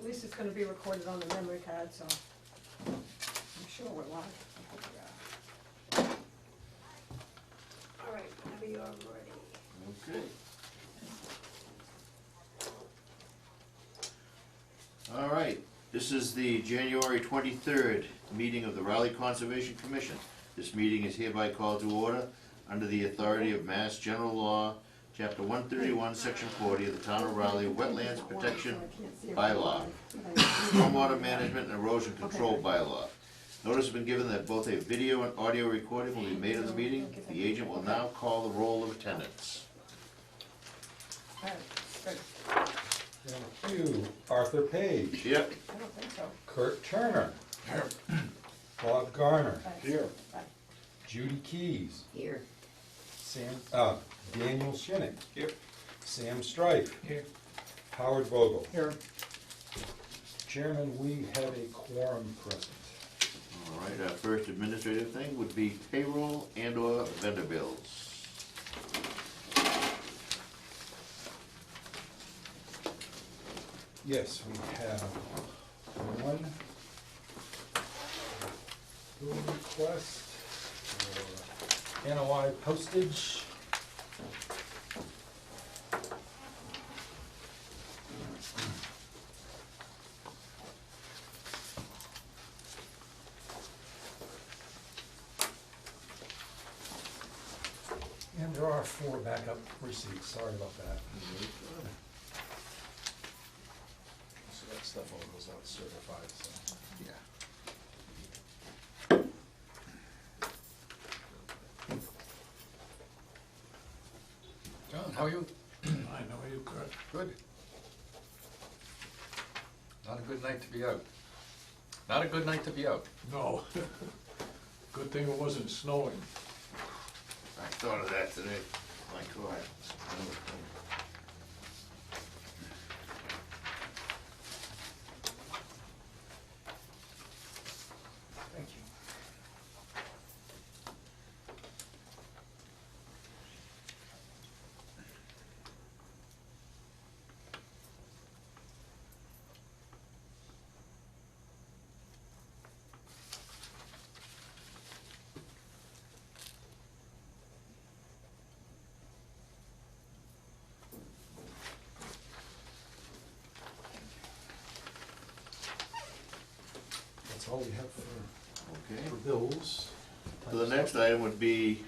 at least it's gonna be recorded on the memory card, so I'm sure we're live. All right, whenever you're ready. Okay. All right, this is the January 23rd meeting of the Raleigh Conservation Commission. This meeting is hereby called to order under the authority of Mass General Law, Chapter 131, Section 40 of the Town of Raleigh Wetlands Protection Bylaw, Stormwater Management and Erosion Control Bylaw. Notice has been given that both a video and audio recording will be made of the meeting. The agent will now call the roll of attendance. All right, good. Thank you. Arthur Page. Yep. I don't think so. Kurt Turner. Bob Garner. Here. Bye. Judy Keys. Here. Daniel Shinnick. Here. Sam Strife. Here. Howard Vogel. Here. Chairman, we have a quorum present. All right, our first administrative thing would be payroll and/or vendor bills. Yes, we have one bill request for NOI postage. And there are 4 backup receipts, sorry about that. So that stuff all goes out certified, so. Yeah. John, how are you? I know you, Kurt. Good. Not a good night to be out. Not a good night to be out. No. Good thing it wasn't snowing. I thought of that today. My God. Thank you. That's all we have Okay. for bills. So the next item would be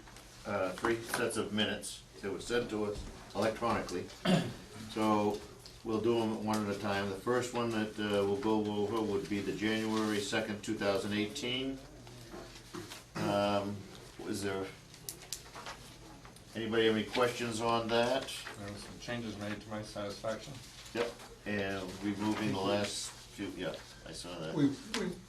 3 sets of minutes that were sent to us electronically. So we'll do them one at a time. The first one that we'll go over would be the January 2nd, 2018. Was there, anybody have any questions on that? There were some changes made to my satisfaction. Yep. And removing the last few, yeah, I saw that. We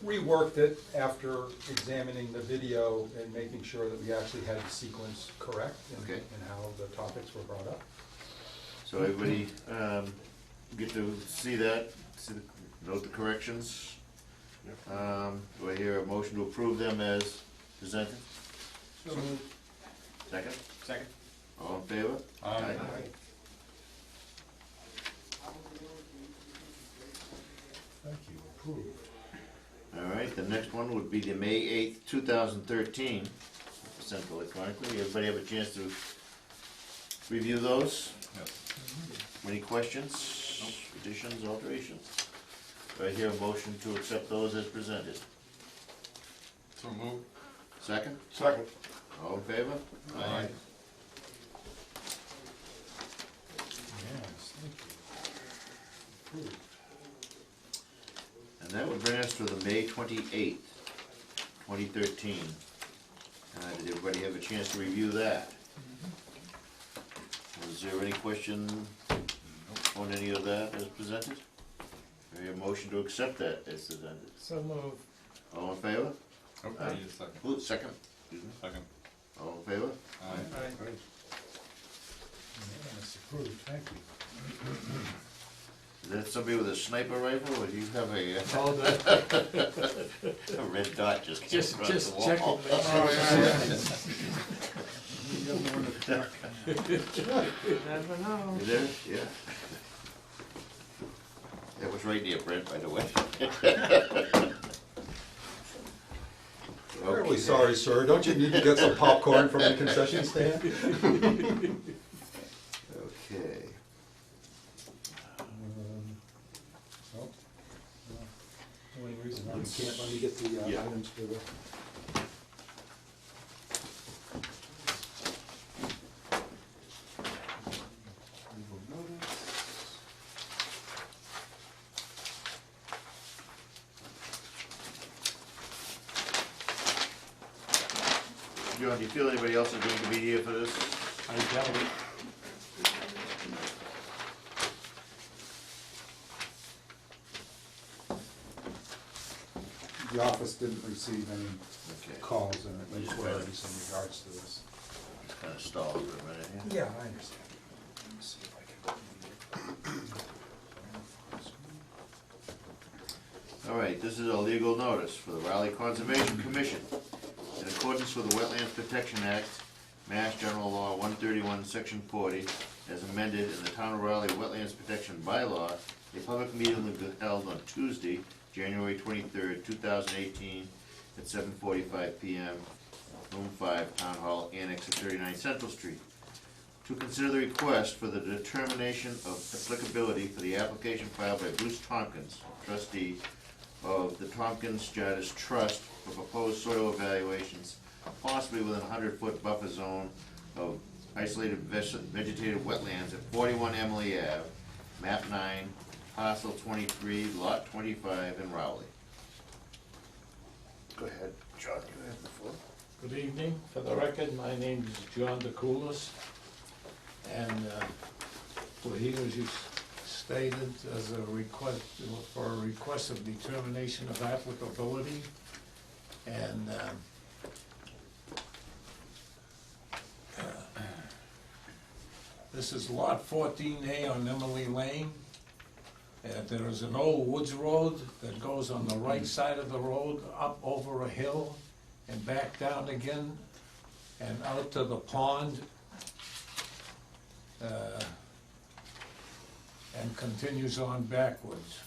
reworked it after examining the video and making sure that we actually had the sequence correct and Okay. and how the topics were brought up. So everybody get to see that, note the corrections. Do I hear a motion to approve them as presented? So moved. Second? Second. All in favor? Aye. Thank you, approved. All right, the next one would be the May 8th, 2013, sent electronically. Everybody have a chance to review those? Yes. Any questions, additions, alterations? Do I hear a motion to accept those as presented? So moved. Second? Second. All in favor? Aye. Yes, thank you. Approved. And that would bring us to the May 28th, 2013. Did everybody have a chance to review that? Was there any question on any of that as presented? Do I hear a motion to accept that as presented? So move. All in favor? Oh, I need a second. Ooh, second. Excuse me. Second. All in favor? Aye. Yes, approved, thank you. Is that somebody with a sniper rifle, or do you have a, All that, a red dot just came across just the wall? checking. Never know. You there? Yeah. That was It's right near Brent, by the way. Terribly Okay. sorry, sir. Don't you need to get some popcorn from the concession stand? Okay. Well, the only reason why we can't, let me get the Yeah. items for the. Legal notice. John, do you feel anybody else is going to be here for this? I doubt it. The office didn't receive any Okay. calls and at least queries in regards to this. It's kind of stalled for a minute here. Yeah, I understand. Let me see if I can. All right, this is a legal notice for the Raleigh Conservation Commission. In accordance with the Wetlands Protection Act, Mass General Law 131, Section 40, as amended in the Town of Raleigh Wetlands Protection Bylaw, a public meeting will be held on Tuesday, January 23rd, 2018, at 7:45 p.m., Room 5, Town Hall, Annex at 39 Central Street, to consider the request for the determination of applicability for the application filed by Bruce Tompkins, trustee of the Tompkins Jarvis Trust for proposed soil evaluations, possibly within a 100-foot buffer zone of isolated vegetated wetlands at 41 Emily Ave, map 9, parcel 23, lot 25 in Rowley. Go ahead, John, you have the floor. Good evening. For the record, my name is John DeCoulis. And we're here, as you stated, as a request, for a request of determination of applicability. And this is lot 14A on Emily Lane. There is an old woods road that goes on the right side of the road, up over a hill and back down again and out to the pond. And continues on backwards.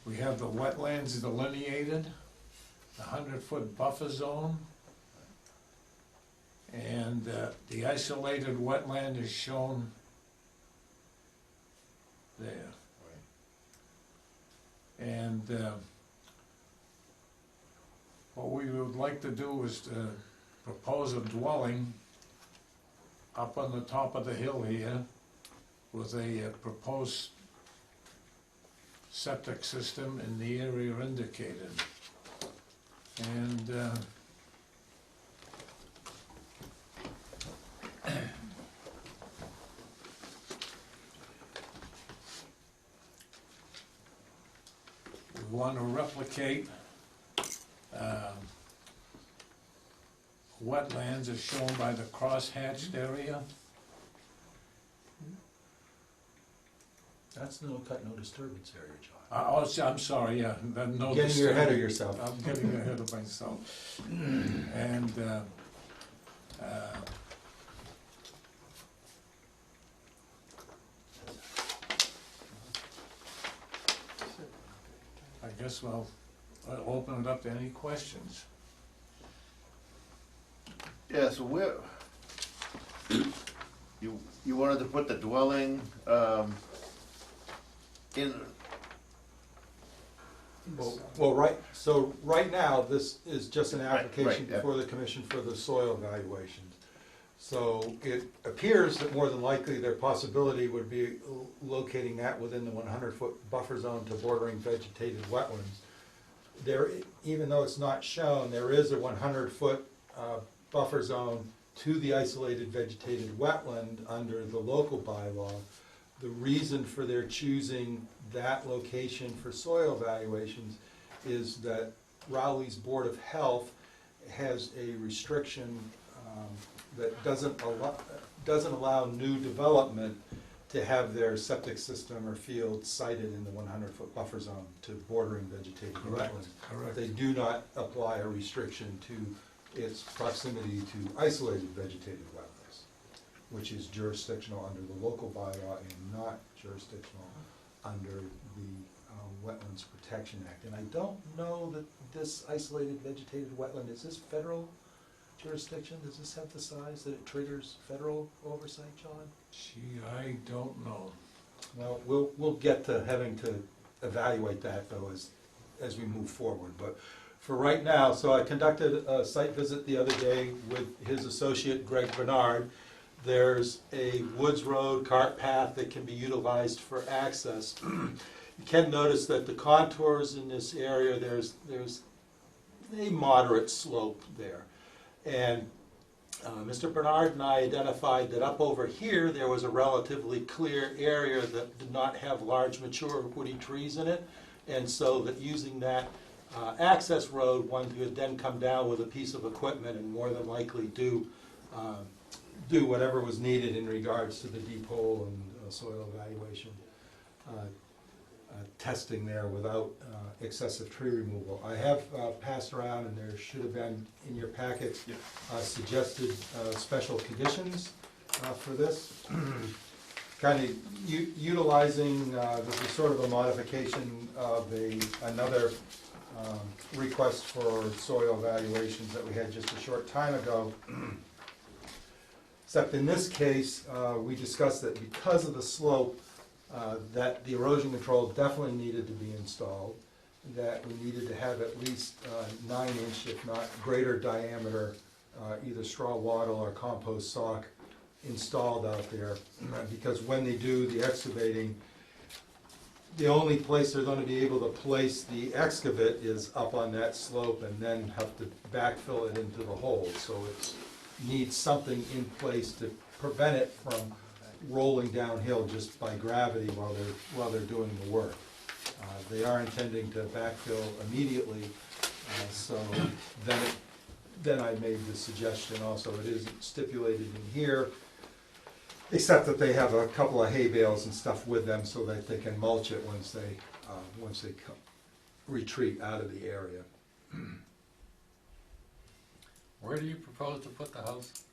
We have the wetlands delineated, the 100-foot buffer zone, and the isolated wetland is shown there. And what we would like to do is to propose a dwelling up on the top of the hill here with a proposed septic system in the area indicated. And we want to replicate wetlands as shown by the cross-hatched area. That's no cut, no disturbance area, John. I'm sorry, yeah. No Getting ahead of disturbance. yourself. I'm getting ahead of myself. And I guess I'll open it up to any questions. Yeah, so where, you wanted to put the dwelling, in, Well, right now, this is just an Right, application yeah. before the commission for the soil evaluation. So it appears that more than likely their possibility would be locating that within the 100-foot buffer zone to bordering vegetated wetlands. There, even though it's not shown, there is a 100-foot buffer zone to the isolated vegetated wetland under the local bylaw. The reason for their choosing that location for soil evaluations is that Raleigh's Board of Health has a restriction that doesn't allow new development to have their septic system or field sited in the 100-foot buffer zone to bordering vegetated wetlands. Correct. They do not apply a restriction to its proximity to isolated vegetated wetlands. which is jurisdictional under the local bylaw and not jurisdictional under the Wetlands Protection Act. And I don't know that this isolated vegetated wetland, is this federal jurisdiction? Does this have the size that it triggers federal oversight, John? Gee, I don't know. Well, we'll get to having to evaluate that though as we move forward. But for right now, so I conducted a site visit the other day with his associate Greg Bernard. There's a woods road cart path that can be utilized for access. You can notice that the contours in this area, there's a moderate slope there. And Mr. Bernard and I identified that up over here there was a relatively clear area that did not have large mature woody trees in it, and so that using that access road, one could then come down with a piece of equipment and more than likely do whatever was needed in regards to the deep hole and soil evaluation testing there without excessive tree removal. I have passed around, and there should have been in your packet, suggested special conditions for this. Kind of utilizing, this is sort of a modification of another request for soil evaluations that we had just a short time ago. Except in this case, we discussed that because of the slope, that the erosion control definitely needed to be installed, that we needed to have at least 9-inch, if not greater diameter, either straw wattle or compost sock installed out there, because when they do the excavating, the only place they're going to be able to place the excavate is up on that slope and then have to backfill it into the hole. So it needs something in place to prevent it from rolling downhill just by gravity while they're doing the work. They are intending to backfill immediately, so then I made the suggestion also, it is stipulated in here, except that they have a couple of hay bales and stuff with them so that they can mulch it once they retreat out of the area. Where do you propose to put the house?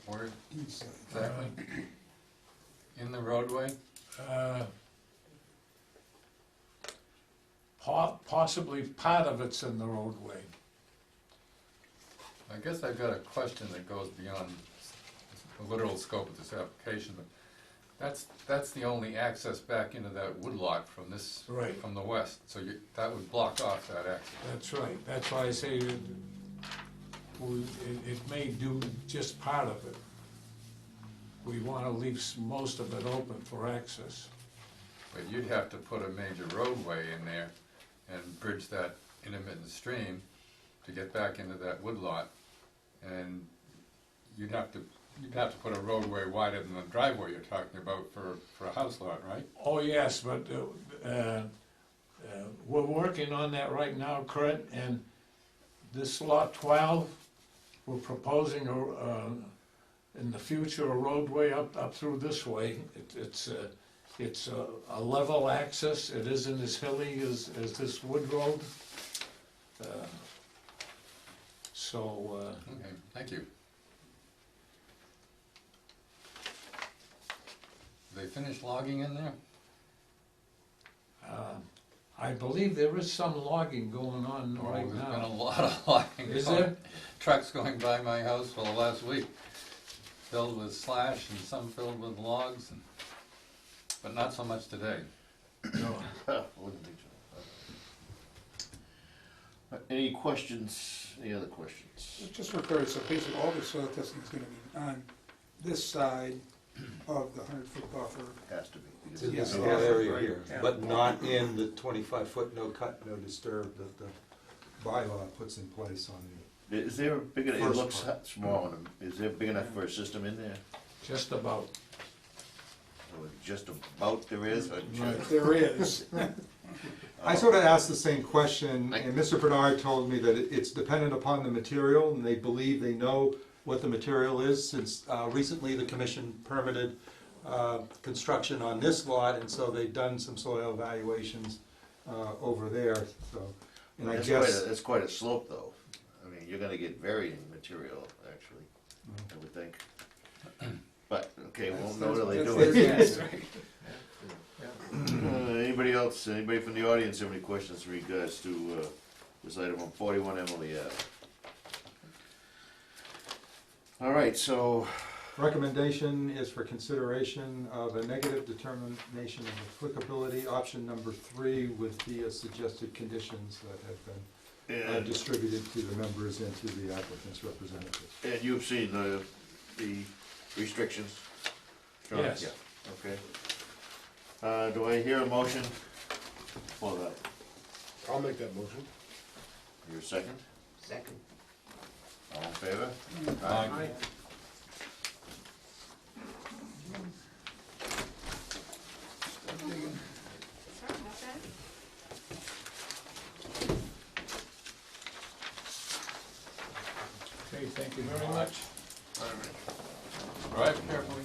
Where exactly? In the roadway? Possibly part of it's in the roadway. I guess I've got a question that goes beyond the literal scope of this application, but that's the only access back into that woodlot from this, Right. from the west, so that would block off that access. That's right. That's why I say it may do just part of it. We want to leave most of it open for access. But you'd have to put a major roadway in there and bridge that intermittent stream to get back into that woodlot, and you'd have to put a roadway wider than the driveway you're talking about for a house lot, right? Oh, yes, but we're working on that right now, Kurt, and this lot 12, we're proposing in the future a roadway up through this way. It's a level access. It isn't as hilly as this wood road. Okay, thank you. They finished logging in there? I believe there is some logging going on right There's been a now. lot of logging. Is there? Trucks going by my house for the last week, filled with slash and some filled with logs, but not so much today. No. Wouldn't think so. Any questions, any other questions? Just for clarity, so basically all the soil testing is gonna be on this side of the 100-foot buffer. Has to be. It's in Yeah, this yeah, whole area right, here, yeah. but not in the 25-foot no cut, no disturb that the bylaw puts in place on the. Is there a big enough, it First looks part. small, is there big enough for a system in there? Just about. Or just about there is, or just? There is. I sort of asked the same question, and Mr. Bernard told me that it's dependent upon the material, and they believe they know what the material is, since recently the commission permitted construction on this lot, and so they've done some soil evaluations over there, so. And I guess, That's quite a slope, though. I mean, you're gonna get varying material, actually, I would think. but, okay, won't know That's- till they do that's- it. Anybody else, anybody from the audience have any questions in regards to, this item on 41 Emily Ave? All right, so, Recommendation is for consideration of a negative determination of applicability, option number 3, with the suggested conditions that have been and, distributed to the members and to the applicant's representatives. and you've seen the restrictions? John? Yes. Yeah, okay. Do I hear a motion for that? I'll make that motion. Your second? Second. All in favor? Aye. Okay, thank you very much. Drive carefully.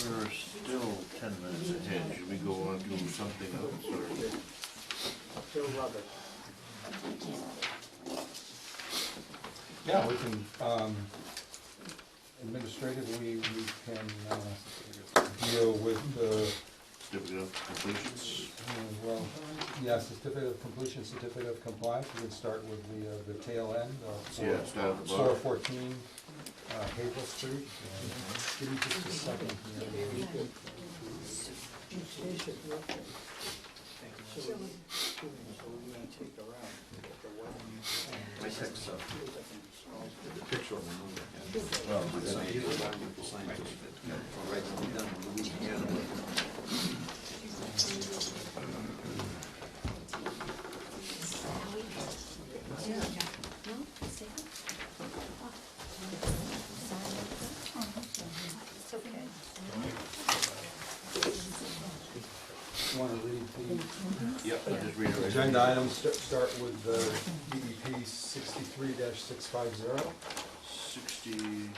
We're still 10 minutes ahead. Should we go on to something else, or? Still rubber. Yeah, we can, administratively, we can deal with Certificate of completions? well, yeah, certificate of completion, certificate of compliance. We can start with the tail end of Yeah, start at the bottom. 414 Hazel Street. Give me just a second here. I think so. The picture of the movie. Well, It's okay. Want to read the Yep, I'll just read it right. agenda items? Start with DEP 63-650. 60.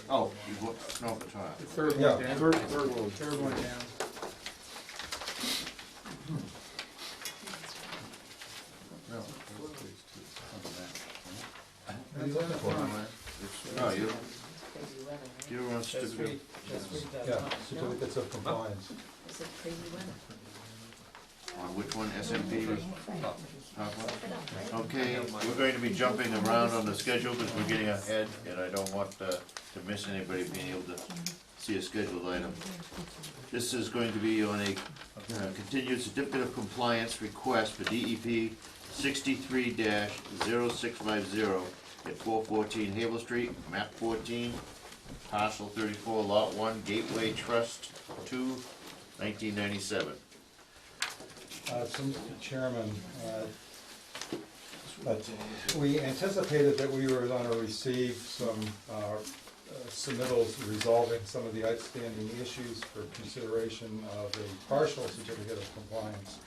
Oh, you want, no, at the top. The third Yeah, one down. Third one down. No. That's on the front. No, you, Page 11, right? you want certificate? Yeah, certificates of compliance. Is it page 11? On which one, SMP? Top one? Okay, we're going to be jumping around on the schedule because we're getting ahead, and I don't want to miss anybody being able to see a scheduled item. This is going to be on a continued certificate of compliance request for DEP 63-0650 at 414 Havel Street, map 14, parcel 34, lot 1, Gateway Trust 2, 1997. So, Mr. Chairman, but we anticipated that we were going to receive some submittals resolving some of the outstanding issues for consideration of a partial certificate of compliance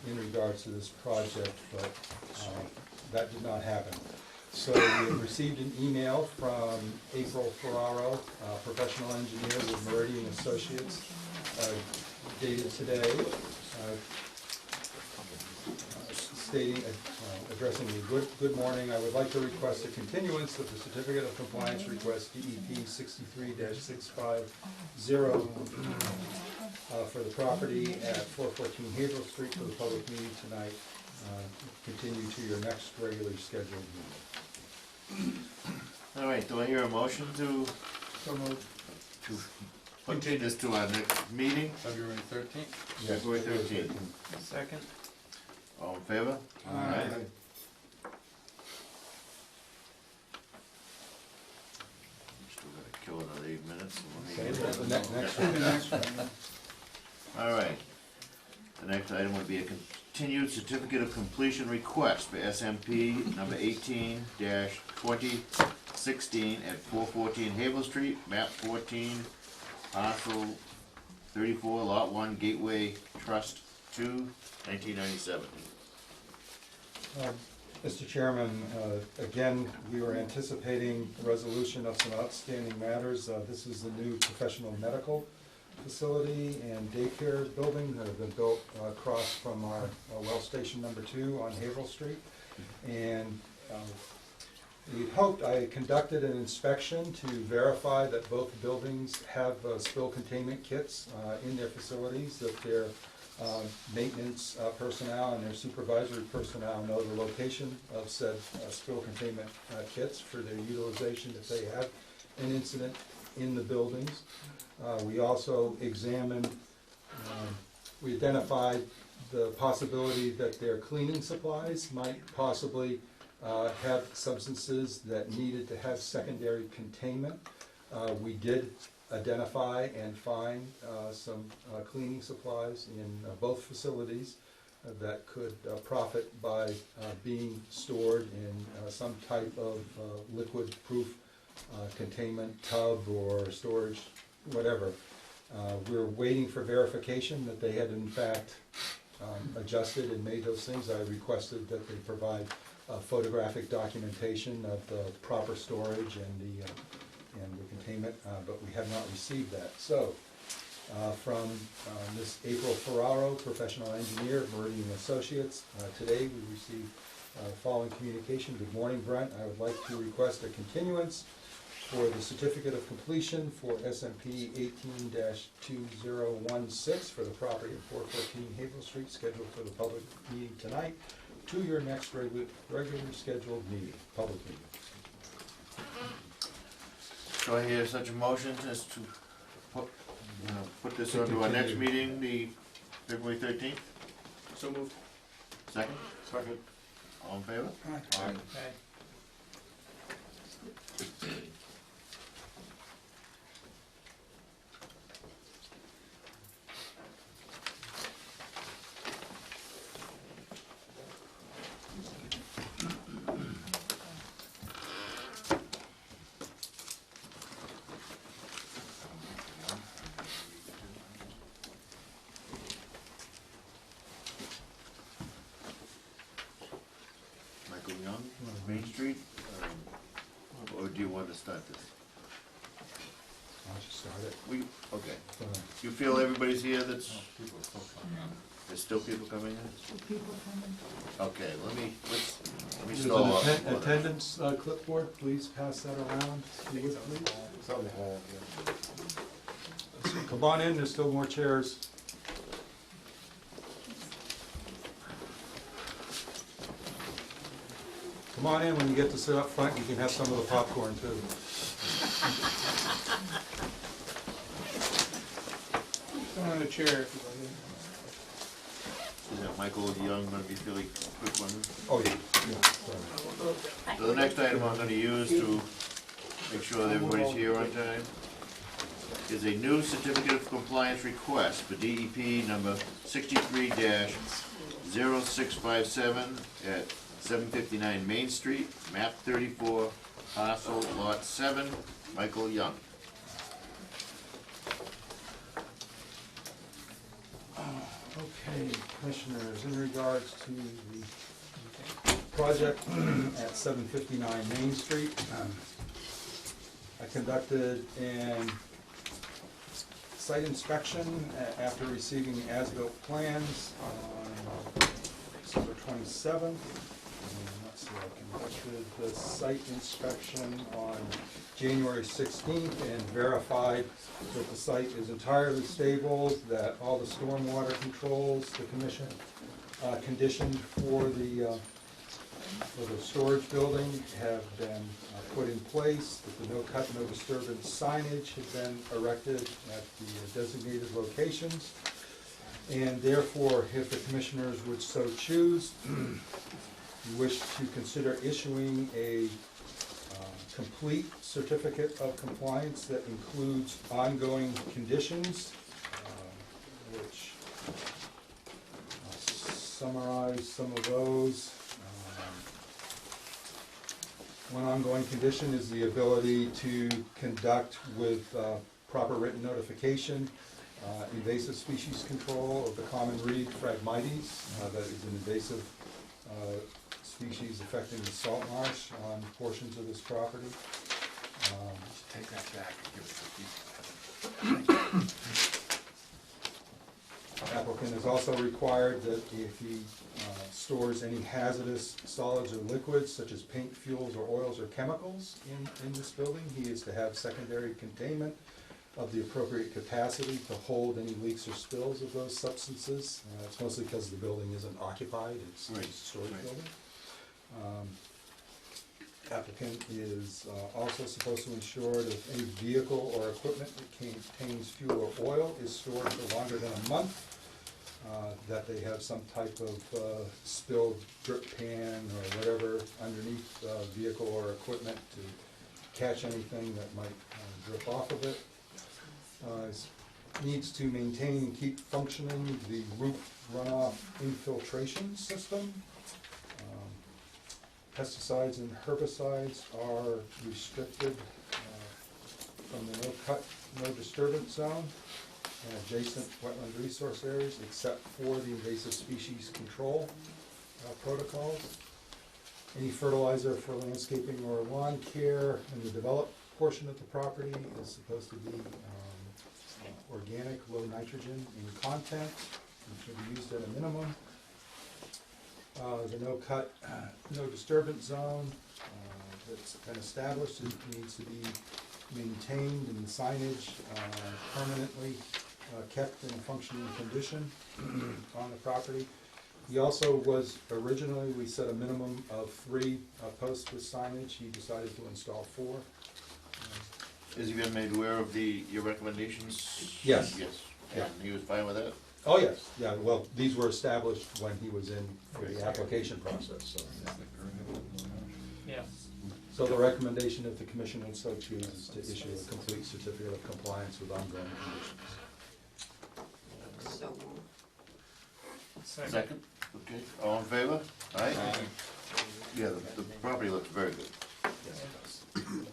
in regards to this project, but that did not happen. So we have received an email from April Ferraro, professional engineer with Meridian Associates, dated today, addressing you. Good morning. I would like to request a continuance of the certificate of compliance request DEP 63-650 for the property at 414 Haverhill Street for the public meeting tonight. Continue to your next regularly scheduled meeting. All right, do I hear a motion to put this to our next meeting? February 13th? February 13th. Second. All in favor? Aye. Still gotta kill another 8 minutes. so Okay, let me- well, the next The next one. All right. The next item would be a continued certificate of completion request for SMP number 18-2016 at 414 Havel Street, map 14, parcel 34, lot 1, Gateway Trust 2, 1997. Mr. Chairman, again, we were anticipating resolution of some outstanding matters. This is the new professional medical facility and daycare building that have been built across from our well station number 2 on Haverhill Street. And we hoped, I conducted an inspection to verify that both buildings have spill containment kits in their facilities, that their maintenance personnel and their supervisory personnel know the location of said spill containment kits for their utilization if they have an incident in the buildings. We also examined, we identified the possibility that their cleaning supplies might possibly have substances that needed to have secondary containment. We did identify and find some cleaning supplies in both facilities that could profit by being stored in some type of liquid-proof containment tub or storage, whatever. We're waiting for verification that they had in fact adjusted and made those things. I requested that they provide photographic documentation of the proper storage and the containment, but we have not received that. So, from Ms. April Ferraro, professional engineer, Meridian Associates, today we received the following communication. Good morning, Brent. I would like to request a continuance for the certificate of completion for SMP 18-2016 for the property at 414 Haverhill Street, scheduled for the public meeting tonight, to your next regularly scheduled meeting, public meeting. Do I hear such a motion as to put this on to our next meeting, the February 13th? So moved. Second? Second. All in favor? Aye. Michael Young, Main Street, or do you want to start this? I'll just start it. Okay. Go ahead. You feel everybody's here that's, People are still coming in. there's still people coming in? People coming. Okay, let me There's stall an off. attendance clipboard, please pass that around, if you would, please. Come on in, there's still more chairs. Come on in, when you get to sit up front, you can have some of the popcorn too. Go on a chair if you'd Is that Michael Young gonna be fairly quick one? Oh, yeah. So the next item I'm gonna use to make sure that everybody's here on time is a new certificate of compliance request for DEP number 63-0657 at 759 Main Street, map 34, parcel lot 7, Michael Young. Okay, commissioners, in regards to the project at 759 Main Street, I conducted an site inspection after receiving as-built plans on December 27th. And let's see, I conducted the site inspection on January 16th and verified that the site is entirely stable, that all the stormwater controls the commission conditioned for the storage building have been put in place, that the no cut, no disturbance signage has been erected at the designated locations. And therefore, if the commissioners would so choose, you wish to consider issuing a complete certificate of compliance that includes ongoing conditions, which I'll summarize some of those. One ongoing condition is the ability to conduct with proper written notification invasive species control of the common reed Phragmites, that is an invasive species affecting the salt marsh on portions of this property. Take that back and give it to people. Applicant is also required that if he stores any hazardous solids or liquids, such as paint, fuels, or oils, or chemicals in this building, he is to have secondary containment of the appropriate capacity to hold any leaks or spills of those substances. It's mostly because the building isn't occupied, it's a storage building. Applicant is also supposed to ensure that if any vehicle or equipment that contains fuel or oil is stored for longer than a month, that they have some type of spilled drip pan or whatever underneath the vehicle or equipment to catch anything that might drip off of it. Needs to maintain and keep functioning the roof runoff infiltration system. Pesticides and herbicides are restricted from the no-cut, no-disturbance zone and adjacent wetland resource areas, except for the invasive species control protocols. Any fertilizer for landscaping or lawn care in the developed portion of the property is supposed to be organic, low nitrogen in content, and should be used at a minimum. The no-cut, no-disturbance zone that's been established, it needs to be maintained and signage permanently kept in functioning condition on the property. He also was, originally, we set a minimum of 3 posts with signage. He decided to install 4. Has he been made aware of your recommendations? Yes. Yes, Yeah. and he was fine with that? Oh, yes, yeah, well, these were established when he was in for the application process, so. Yeah. So the recommendation, if the commission would so choose, is to issue a complete certificate of compliance with ongoing conditions. So, Second? Okay, all in favor? Aye? Yeah, the property looks very good. Yes, it does.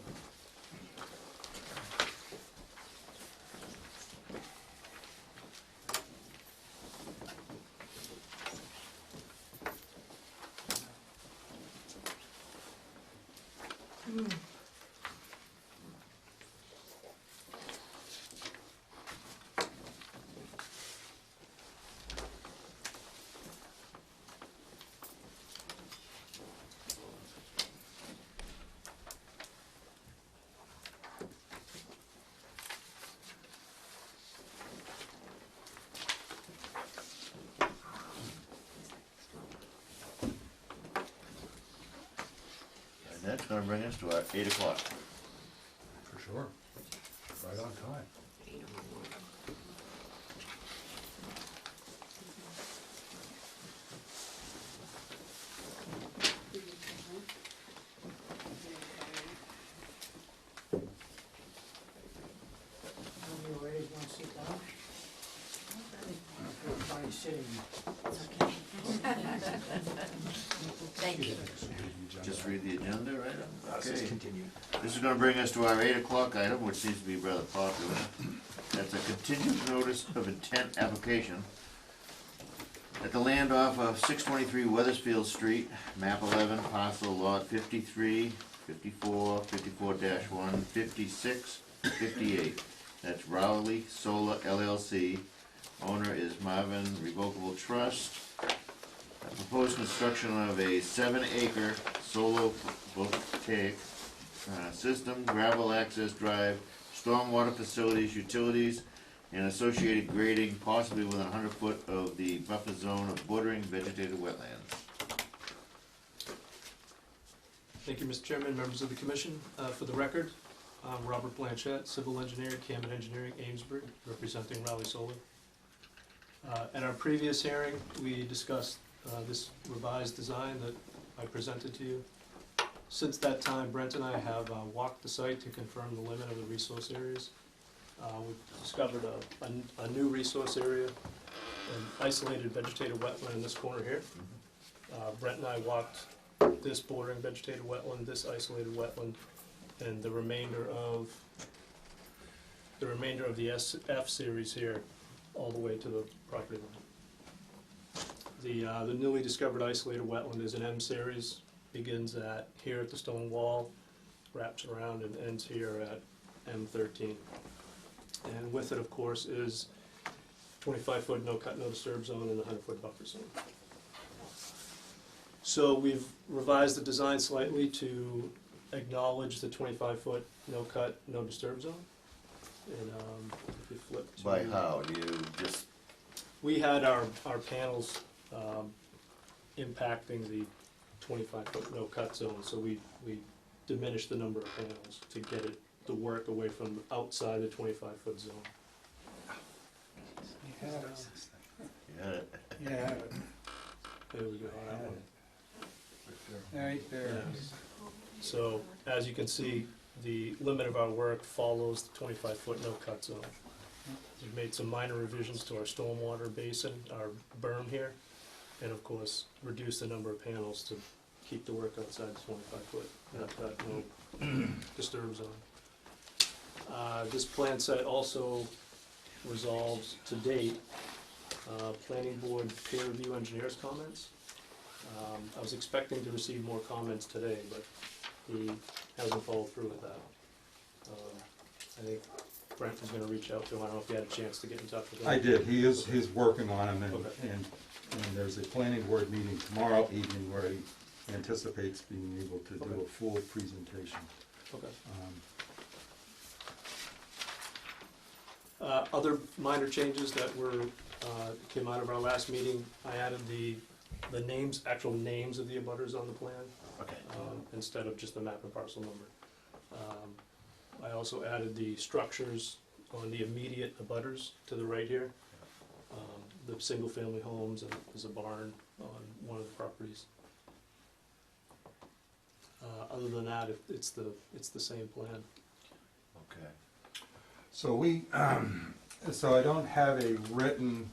And that's gonna bring us to our 8 o'clock. For sure, right on time. when you're ready, you want to sit down? Everybody's sitting. Thank you. Just read the agenda, right? Okay. This is gonna bring us to our 8 o'clock item, which seems to be rather popular. That's a continued notice of intent application at the land off of 623 Weathersfield Street, map 11, parcel lot 53, 54, 54-1, 56, 58. That's Rowley Solar LLC. Owner is Marvin Revocable Trust. Proposed construction of a 7-acre solar voltaic system, gravel access drive, stormwater facilities, utilities, and associated grading, possibly within 100 foot of the buffer zone of bordering vegetated wetlands. Thank you, Mr. Chairman, members of the commission. For the record, I'm Robert Blanchett, civil engineer, Camet Engineering, Amesbury, representing Raleigh Solar. At our previous hearing, we discussed this revised design that I presented to you. Since that time, Brent and I have walked the site to confirm the limit of the resource areas. We've discovered a new resource area, an isolated vegetated wetland in this corner here. Brent and I walked this bordering vegetated wetland, this isolated wetland, and the remainder of the F series here, all the way to the property line. The newly discovered isolated wetland is an M series, begins here at the stone wall, wraps around and ends here at M13. And with it, of course, is 25-foot no cut, no disturb zone and a 100-foot buffer zone. So we've revised the design slightly to acknowledge the 25-foot no cut, no disturb zone. And if you flip to... By how? Do you just... We had our panels impacting the 25-foot no cut zone, so we diminished the number of panels to get it to work away from outside the 25-foot zone. You have it. Yeah. You have it. There we go. Right there. Yeah. So, as you can see, the limit of our work follows the 25-foot no-cut zone. We've made some minor revisions to our stormwater basin, our berm here, and of course, reduced the number of panels to keep the work outside the 25-foot no-cut, no disturb zone. This plan set also resolves, to date, planning board peer review engineers' comments. I was expecting to receive more comments today, but he hasn't followed through with that. I think Brent was gonna reach out to him. I don't know if you had a chance to get in touch with him. I did, he's working on them, and, Okay. and there's a planning board meeting tomorrow evening where he anticipates being able to do Okay. a full presentation. Okay. Other minor changes that came out of our last meeting, I added the names, actual names of the abutters on the plan, Okay. instead of just the map and parcel number. I also added the structures on the immediate abutters to the right here. The single-family homes, and there's a barn on one of the properties. Other than that, it's the same plan. Okay. So so I don't have a written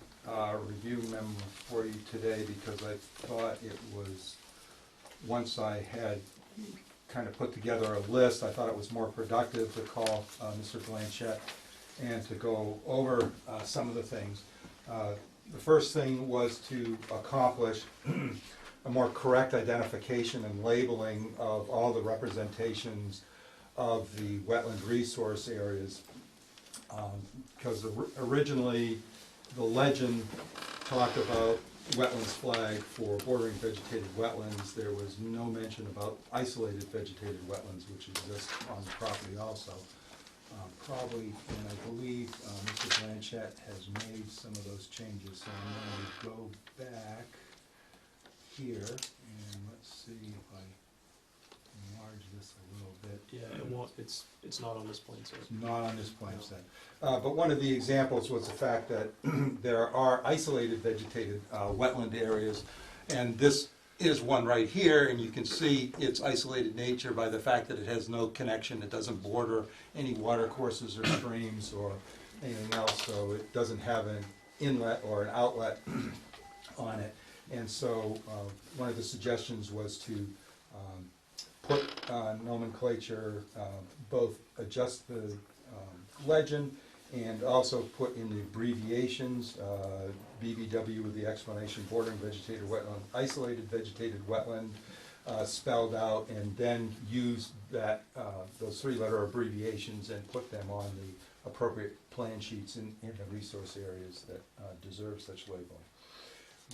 review memo for you today because I thought it was, once I had kind of put together a list, I thought it was more productive to call Mr. Blanchett and to go over some of the things. The first thing was to accomplish a more correct identification and labeling of all the representations of the wetland resource areas. Because originally the legend talked about wetlands flag for bordering vegetated wetlands. There was no mention about isolated vegetated wetlands, which exist on the property also. Probably, and I believe Mr. Blanchett has made some of those changes, so I'm going to go back here, and let's see if I enlarge this a little bit. Yeah, it won't, it's not on this plan set. It's not on this plan set. But one of the examples was the fact that there are isolated vegetated wetland areas, and this is one right here, and you can see its isolated nature by the fact that it has no connection, it doesn't border any water courses or streams or anything else, so it doesn't have an inlet or an outlet on it. And so one of the suggestions was to put nomenclature, both adjust the legend and also put in the abbreviations, BVW with the explanation, bordering vegetated wetland, isolated vegetated wetland spelled out, and then use that, those three-letter abbreviations and put them on the appropriate plan sheets in the resource areas that deserve such labeling.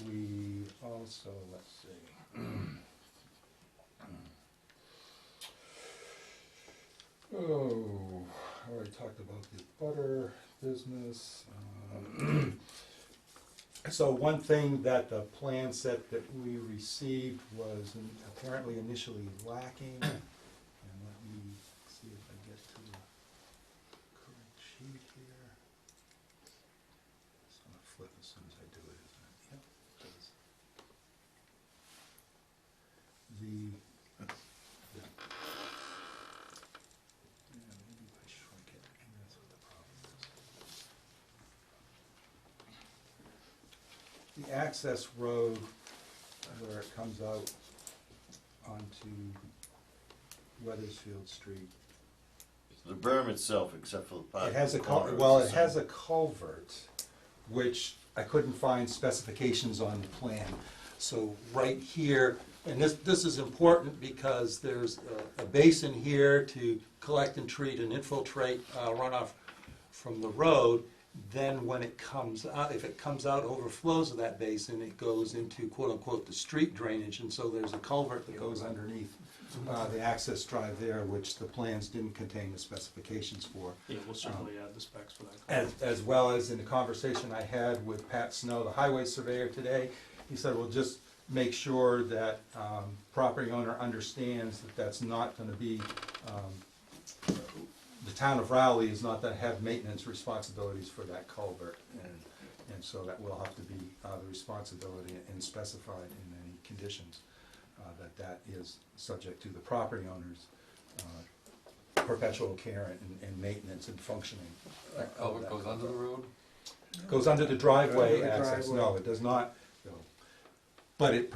We also, let's see. Oh, I already talked about the butter business. So one thing that the plan set that we received was apparently initially lacking. And let me see if I get to the correct sheet here. It's gonna flip as soon as I do it, isn't it? Yep, it does. Yeah, maybe if I shrink it, maybe that's what the problem is. The access road where it comes out onto Weathersfield Street. The berm itself, except for the part. It has a corner, well, is it the has same. a culvert, which I couldn't find specifications on the plan. So right here, and this is important because there's a basin here to collect and treat and infiltrate runoff from the road. Then when it comes out, if it comes out, overflows of that basin, it goes into quote-unquote the street drainage, and so there's a culvert that goes underneath the access drive there, which the plans didn't contain the specifications for. Yeah, we'll certainly add the specs for that. As well as in the conversation I had with Pat Snow, the highway surveyor today, he said, well, just make sure that property owner understands that that's not gonna be, the town of Rowley is not gonna have maintenance responsibilities for that culvert. And so that will have to be the responsibility and specified in any conditions, that is subject to the property owner's perpetual care and maintenance and functioning. That culvert goes under the road? Goes under the driveway Under the access, driveway. no, it does not go. But it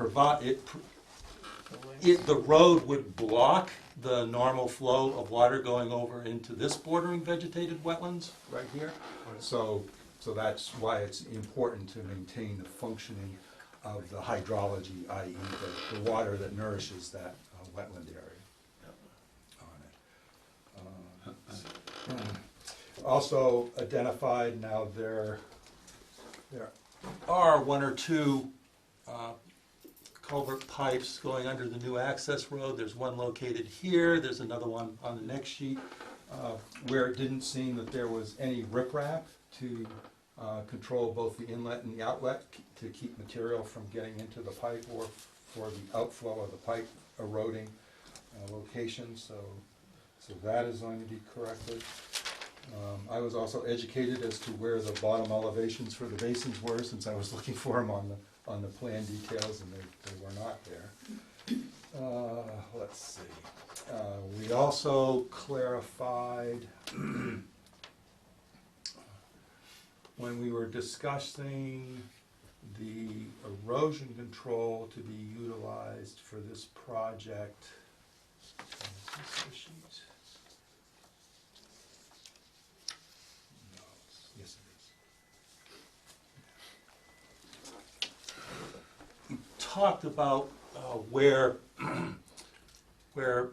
the road would block the normal flow of water going over into this bordering vegetated wetlands right here. So that's why it's important to maintain the functioning of the hydrology, i.e. the water that nourishes that wetland area on it. Also identified, now there are one or two culvert pipes going under the new access road. There's one located here, there's another one on the next sheet, where it didn't seem that there was any riprap to control both the inlet and the outlet to keep material from getting into the pipe or for the outflow of the pipe eroding location, so that is going to be corrected. I was also educated as to where the bottom elevations for the basins were, since I was looking for them on the plan details, and they were not there. Let's see. We also clarified when we were discussing the erosion control to be utilized for this project. Is this the sheet? No, yes it is. We talked about where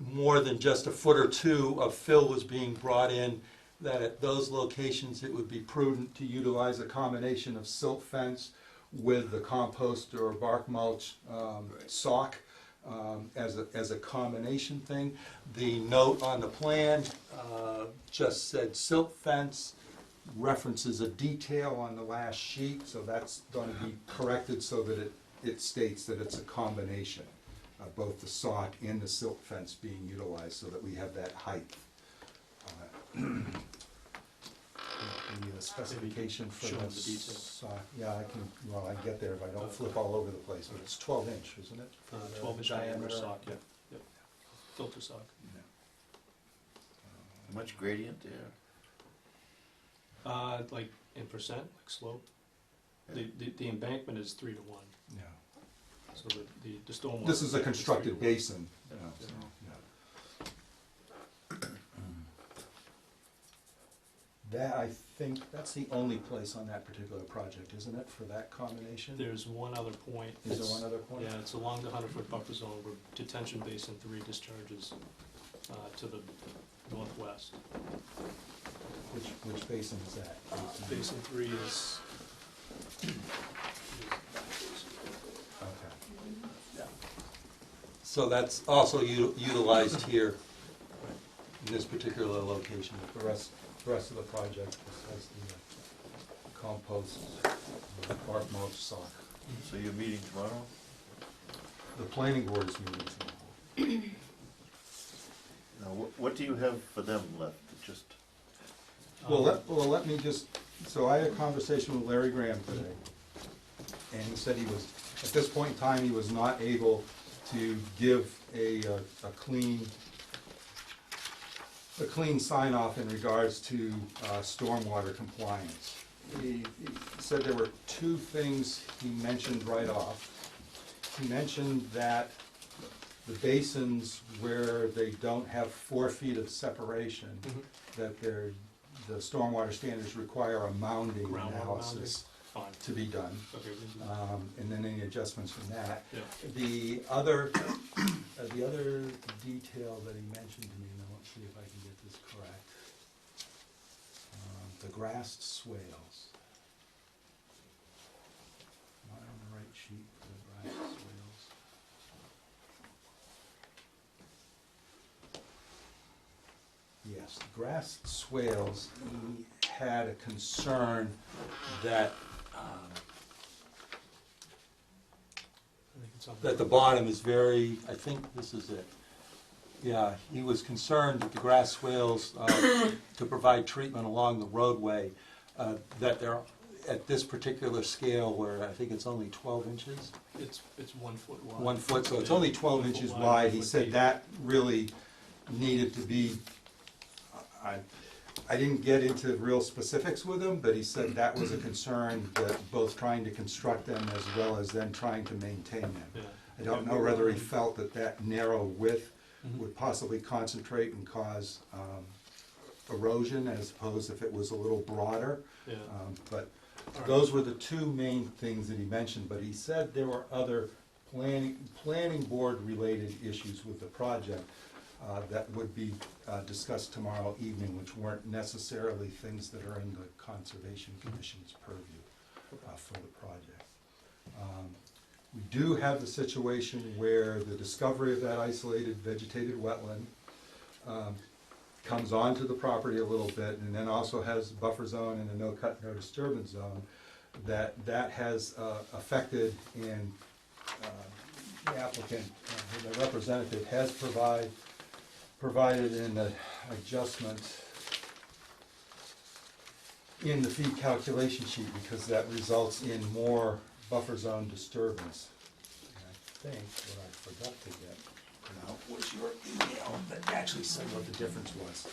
more than just a foot or two of fill was being brought in, that at those locations it would be prudent to utilize a combination of silt fence with the compost or bark mulch sock as a combination thing. The note on the plan just said silt fence, references a detail on the last sheet, so that's going to be corrected so that it states that it's a combination of both the sock and the silt fence being utilized, so that we have that height. The specification for Show the the detail. sock, yeah, I get there if I don't flip all over the place, but it's 12 inch, isn't it? 12-inch diameter sock, yeah. yep. Filter sock. Much gradient there. Like in percent, like slope. The embankment is 3 to 1, Yeah. so the stormwater. This is a constructed 3 to 1. basin. Yeah. So, yeah. That, I think, that's the only place on that particular project, isn't it, for that combination? There's one other point. Is there one other point? Yeah, it's along the 100-foot buffer zone where detention basin 3 discharges to the northwest. Which basin is that? Basin 3 is, So that's also utilized here in this particular location. The rest of the project has the compost, bark mulch sock. So you're meeting tomorrow? The planning board is meeting tomorrow. Now, what do you have for them left? Just, Well, let me just, so I had a conversation with Larry Graham today, and he said he was, at this point in time, he was not able to give a clean sign-off in regards to stormwater compliance. He said there were two things he mentioned right off. He mentioned that the basins where they don't have 4 feet of separation, that the stormwater standards require a mounding Groundwater analysis Fine. to be done, Okay, we can do and then any adjustments from that. Yeah. The other detail that he mentioned to me, and let's see if I can get this correct. The grassed swales. Am I on the right sheet for the grassed swales? Yes, the grassed swales, he had a concern that, I think it's on that the bottom is very, I think this is it. Yeah, he was concerned that the grass swales, to provide treatment along the roadway, that they're at this particular scale where I think it's only 12 inches. It's 1 foot wide. 1 foot, so it's only 12 1 foot inches wide, wide. 1 He foot said deep. that really needed to be, I didn't get into real specifics with him, but he said that was a concern, that both trying to construct them as well as then trying to maintain them. Yeah. I don't know whether he felt that that narrow width Mhm. would possibly concentrate and cause erosion as opposed if it was a little broader. Yeah. But All right. those were the two main things that he mentioned, but he said there were other planning board related issues with the project that would be discussed tomorrow evening, which weren't necessarily things that are in the Conservation Commission's purview for the project. We do have the situation where the discovery of that isolated vegetated wetland comes onto the property a little bit, and then also has a buffer zone and a no cut, no disturbance zone, that has affected, and the applicant, the representative has provided an adjustment in the fee calculation sheet, because that results in more buffer zone disturbance. And I think what I forgot to get out was your email that actually said what the difference was.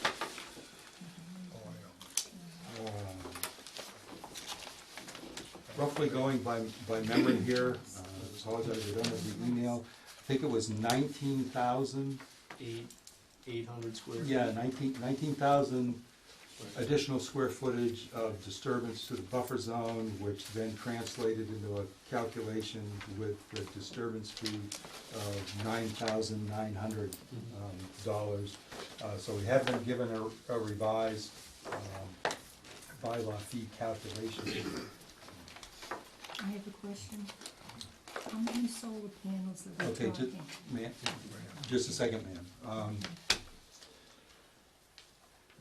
Roughly going by memory here, apologize, I don't have the email, I think it was 19,000, 800 square feet. yeah, 19,000 additional square footage of disturbance to the buffer zone, which then translated into a calculation with the disturbance fee of $9,900. So we have been given a revised bylaw fee calculation. I have a question. How many solar panels are we Okay, talking? just a second, ma'am.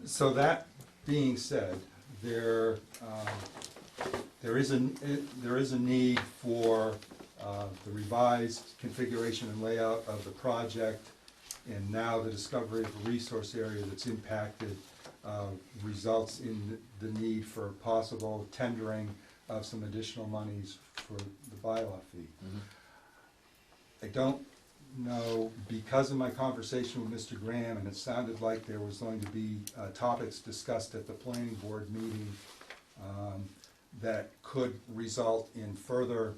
So that being said, there is a need for the revised configuration and layout of the project, and now the discovery of a resource area that's impacted results in the need for possible tendering of some additional monies for the bylaw fee. I don't know, because of my conversation with Mr. Graham, and it sounded like there was going to be topics discussed at the planning board meeting that could result in further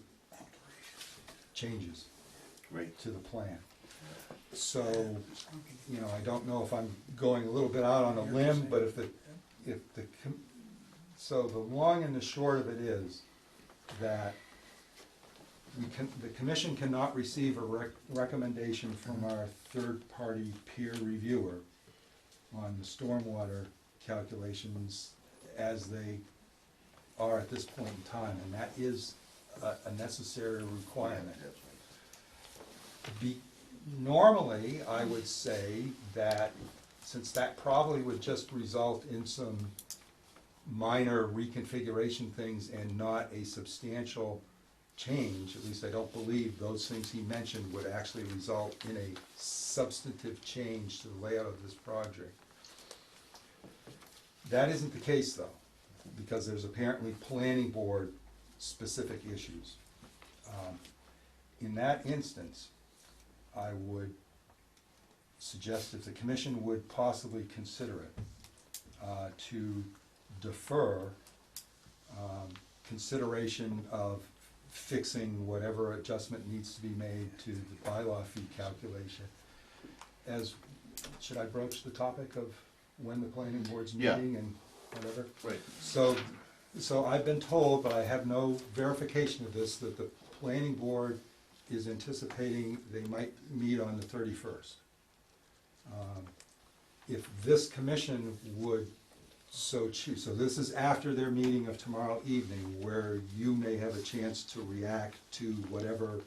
changes right. to the plan. So, you know, I don't know if I'm going a little bit out on a limb, but so the long and the short of it is that the commission cannot receive a recommendation from our third-party peer reviewer on the stormwater calculations as they are at this point in time, and that is a necessary requirement. Normally, I would say that, since that probably would just result in some minor reconfiguration things and not a substantial change, at least I don't believe those things he mentioned would actually result in a substantive change to the layout of this project. That isn't the case, though, because there's apparently planning board specific issues. In that instance, I would suggest if the commission would possibly consider it, to defer consideration of fixing whatever adjustment needs to be made to the bylaw fee calculation. Should I broach the topic of when the planning board's Yeah. meeting and whatever? Right. So I've been told, but I have no verification of this, that the planning board is anticipating they might meet on the 31st. If this commission would so choose, so this is after their meeting of tomorrow evening, where you may have a chance to react to whatever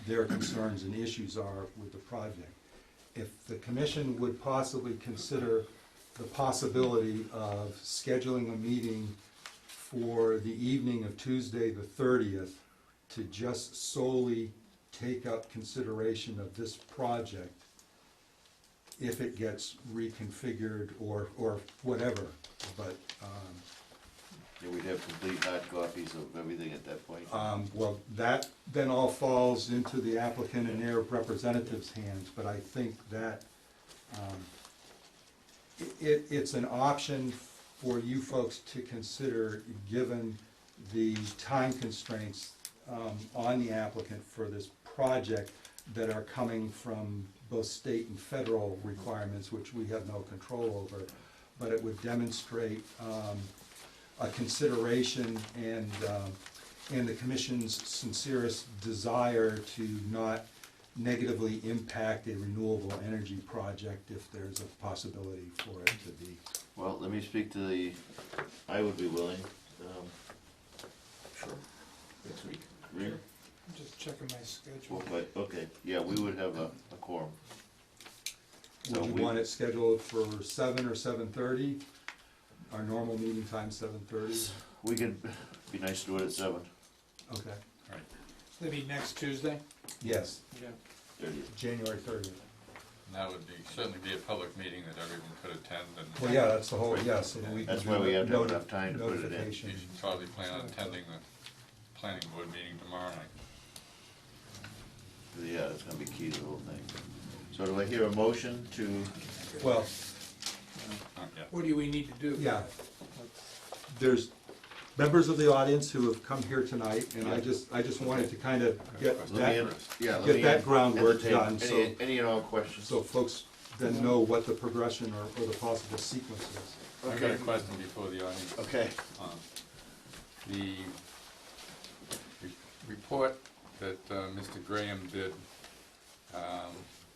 their concerns and issues are with the project. If the commission would possibly consider the possibility of scheduling a meeting for the evening of Tuesday the 30th to just solely take up consideration of this project, if it gets reconfigured or whatever, but, Yeah, we'd have complete hard copies of everything at that point. well, that then all falls into the applicant and their representatives' hands, but I think that it's an option for you folks to consider, given the time constraints on the applicant for this project that are coming from both state and federal requirements, which we have no control over, but it would demonstrate a consideration and the commission's sincerest desire to not negatively impact a renewable energy project if there's a possibility for it to be. Well, let me speak to I would be willing. Sure. Next week. Reed? I'm just checking my schedule. Well, but, okay, yeah, we would have a quorum. So Would you we- want it scheduled for 7 or 7:30? Our normal meeting time, 7:30? We could, be nice to do it at 7. Okay, Maybe next Tuesday? yes, Yeah. 30th. January 30th. And that would certainly be a public meeting that everyone could attend, and Well, yeah, that's the whole, yes, and we can That's do why we have to have noti- enough time to put it in. notification. you should probably plan on attending the planning board meeting tomorrow night. Yeah, that's gonna be key to the whole thing. So do I hear a motion to, Well, Yeah. What do we need to do? yeah, there's members of the audience who have come here tonight, and I just wanted to kind of get let me, that, let get me that groundwork entertain done, so, any and all questions. so folks then know what the progression or the possible sequence is. I got a question before the audience. Okay. The report that Mr. Graham did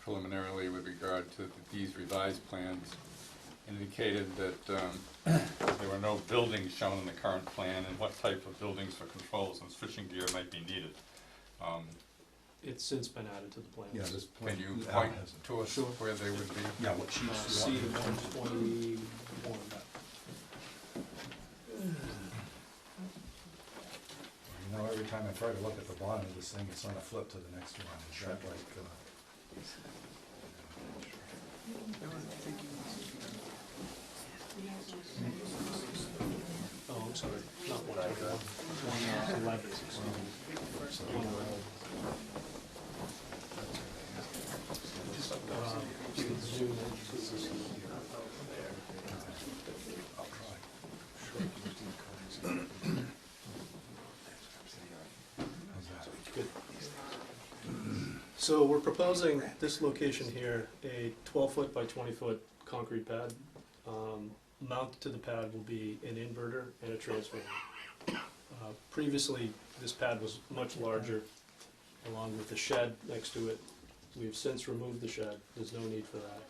preliminarily with regard to these revised plans indicated that there were no buildings shown in the current plan and what type of buildings for controls and switching gear might be needed. It's since been added to the plans. Yeah, this Can you Al point has it. to us where they would be? Yeah, what sheets C you want? 121. You know, every time I try to look at the bottom of this thing, it's on a flip to the next one. Is that like, Oh, I'm sorry, not 121. 111. You can zoom in. I'll try. How's that? Good. So we're proposing this location here, a 12-foot by 20-foot concrete pad. Mounted to the pad will be an inverter and a transformer. Previously, this pad was much larger, along with the shed next to it. We've since removed the shed, there's no need for that.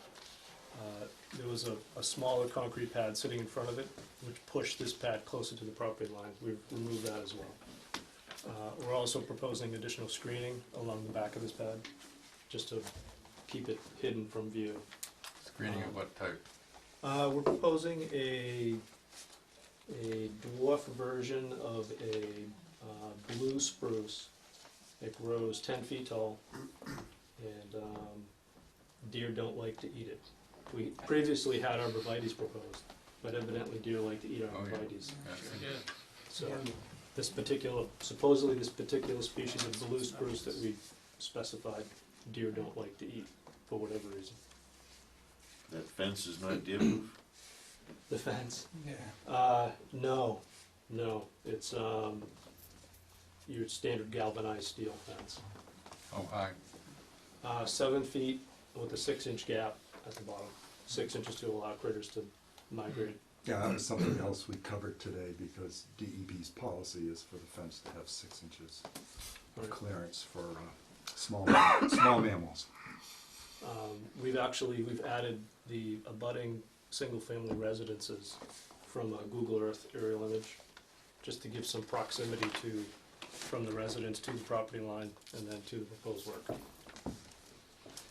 There was a smaller concrete pad sitting in front of it, which pushed this pad closer to the property line. We've removed that as well. We're also proposing additional screening along the back of this pad, just to keep it hidden from view. Screening of what type? We're proposing a dwarf version of a blue spruce that grows 10 feet tall, and deer don't like to eat it. We previously had arborvitaes proposed, but evidently deer like to eat Oh, yeah. arborvitaes. Yeah. So supposedly this particular species of blue spruce that we specified, deer don't like to eat for whatever reason. That fence is not deer proof? The fence? Yeah. No, it's your standard galvanized steel fence. How high? 7 feet with a 6-inch gap at the bottom. 6 inches to allow critters to migrate. Yeah, that was something else we covered today, because DEP's policy is for the fence to have 6 inches of clearance for small mammals. We've added the abutting single-family residences from a Google Earth aerial image, just to give some proximity from the residence to the property line and then to the proposed work.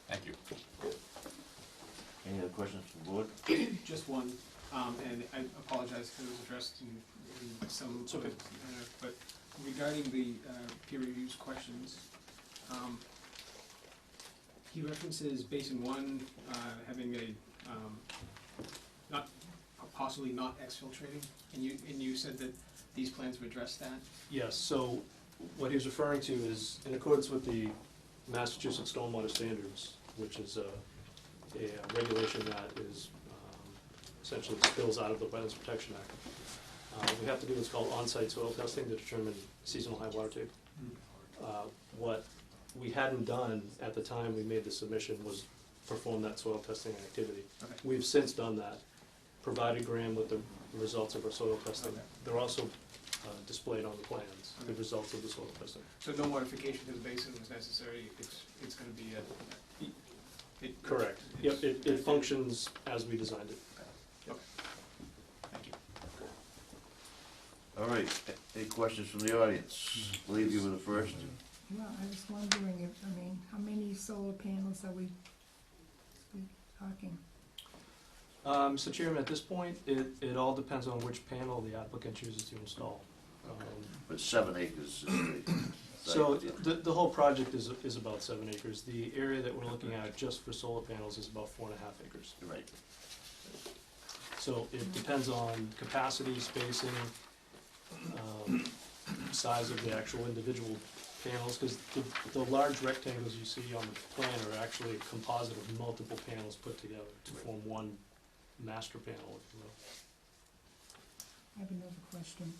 Thank you. Any other questions from the board? Just one, and I apologize because it was addressed in some, It's okay. but regarding the peer reviews questions, he references Basin 1 having possibly not exfiltrating, and you said that these plans would address that? Yes, so what he was referring to is in accordance with the Massachusetts Stormwater Standards, which is a regulation that is essentially spills out of the Wetlands Protection Act. We have to do what's called on-site soil testing to determine seasonal high water table. What we hadn't done at the time we made the submission was perform that soil testing activity. Okay. We've since done that, provided Graham with the results of our soil testing. Okay. They're also displayed on the plans, the results of the soil testing. So no modification to the basin was necessary, it's gonna be Correct. Yep, it functions as we designed it. Okay, thank you. All right, any questions from the audience? I believe you were the first. Well, I was wondering how many solar panels are we talking? So Chairman, at this point, it all depends on which panel the applicant chooses to install. But 7 acres is the So site. the whole project is about 7 acres. The area that we're looking at just for solar panels is about 4.5 acres. Right. So it depends on capacity, spacing, size of the actual individual panels, because the large rectangles you see on the plan are actually a composite of multiple panels put together to form one master panel, if you will. I have another question.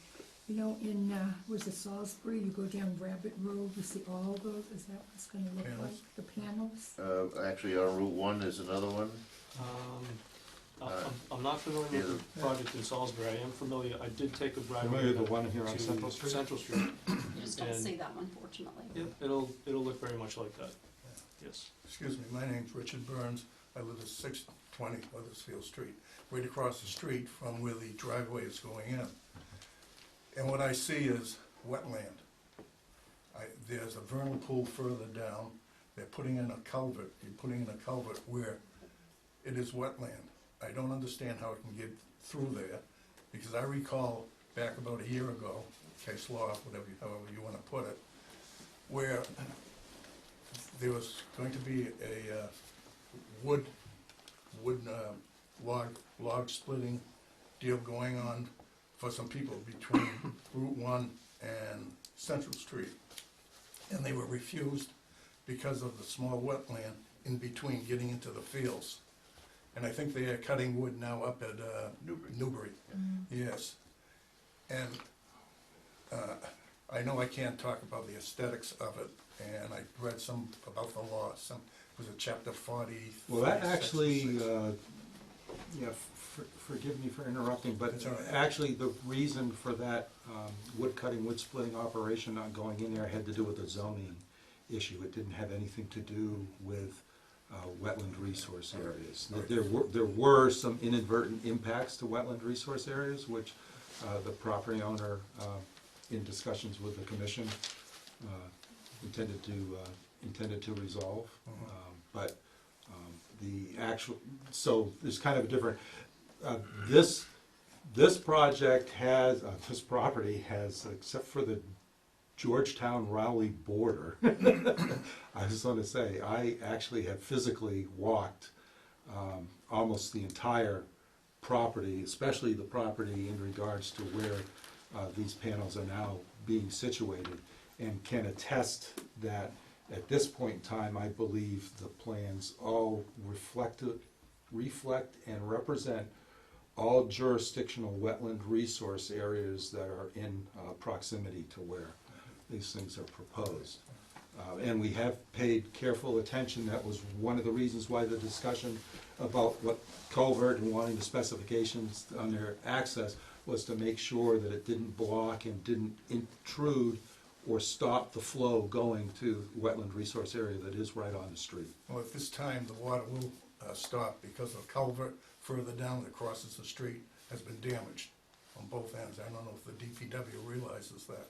You know, in, was it Salisbury, you go down Rabbit Road, you see all those, is that what it's gonna look Panels. like? The panels? Actually, on Route 1 is another one. I'm not familiar Yeah, with the project in Salisbury. I am familiar, I did take a ride. Familiar with the one here on to Central Street? Central Street. You just don't And- see that one, fortunately. Yep, it'll look very much like that, yes. Excuse me, my name's Richard Burns. I live at 620 Weathersfield Street, right across the street from where the driveway is going in. And what I see is wetland. There's a vernal pool further down. They're putting in a culvert. You're putting in a culvert where it is wetland. I don't understand how it can get through there, because I recall back about a year ago, case law, however you want to put it, where there was going to be a wood log splitting deal going on for some people between Route 1 and Central Street. And they were refused because of the small wetland in between getting into the fields. And I think they are cutting wood now up at Newbury. Yes. And I know I can't talk about the aesthetics of it, and I read some about the law, was it chapter 40? Well, that 46, actually, 46? forgive me for interrupting, but That's all right. actually the reason for that wood cutting, wood splitting operation not going in there had to do with the zoning issue. It didn't have anything to do with wetland resource areas. There were some inadvertent impacts to wetland resource areas, which the property owner, in discussions with the commission, intended to intended to resolve. But the actual, so there's kind of a different, this project has, this property has, except for the Georgetown-Raleigh border, I just want to say, I actually have physically walked almost the entire property, especially the property in regards to where these panels are now being situated, and can attest that at this point in time, I believe the plans all reflect and represent all jurisdictional wetland resource areas that are in proximity to where these things are proposed. And we have paid careful attention. That was one of the reasons why the discussion about what culvert and wanting the specifications on their access was to make sure that it didn't block and didn't intrude or stop the flow going to wetland resource area that is right on the street. Well, at this time, the water will stop because the culvert further down that crosses the street has been damaged on both ends. I don't know if the DPW realizes that,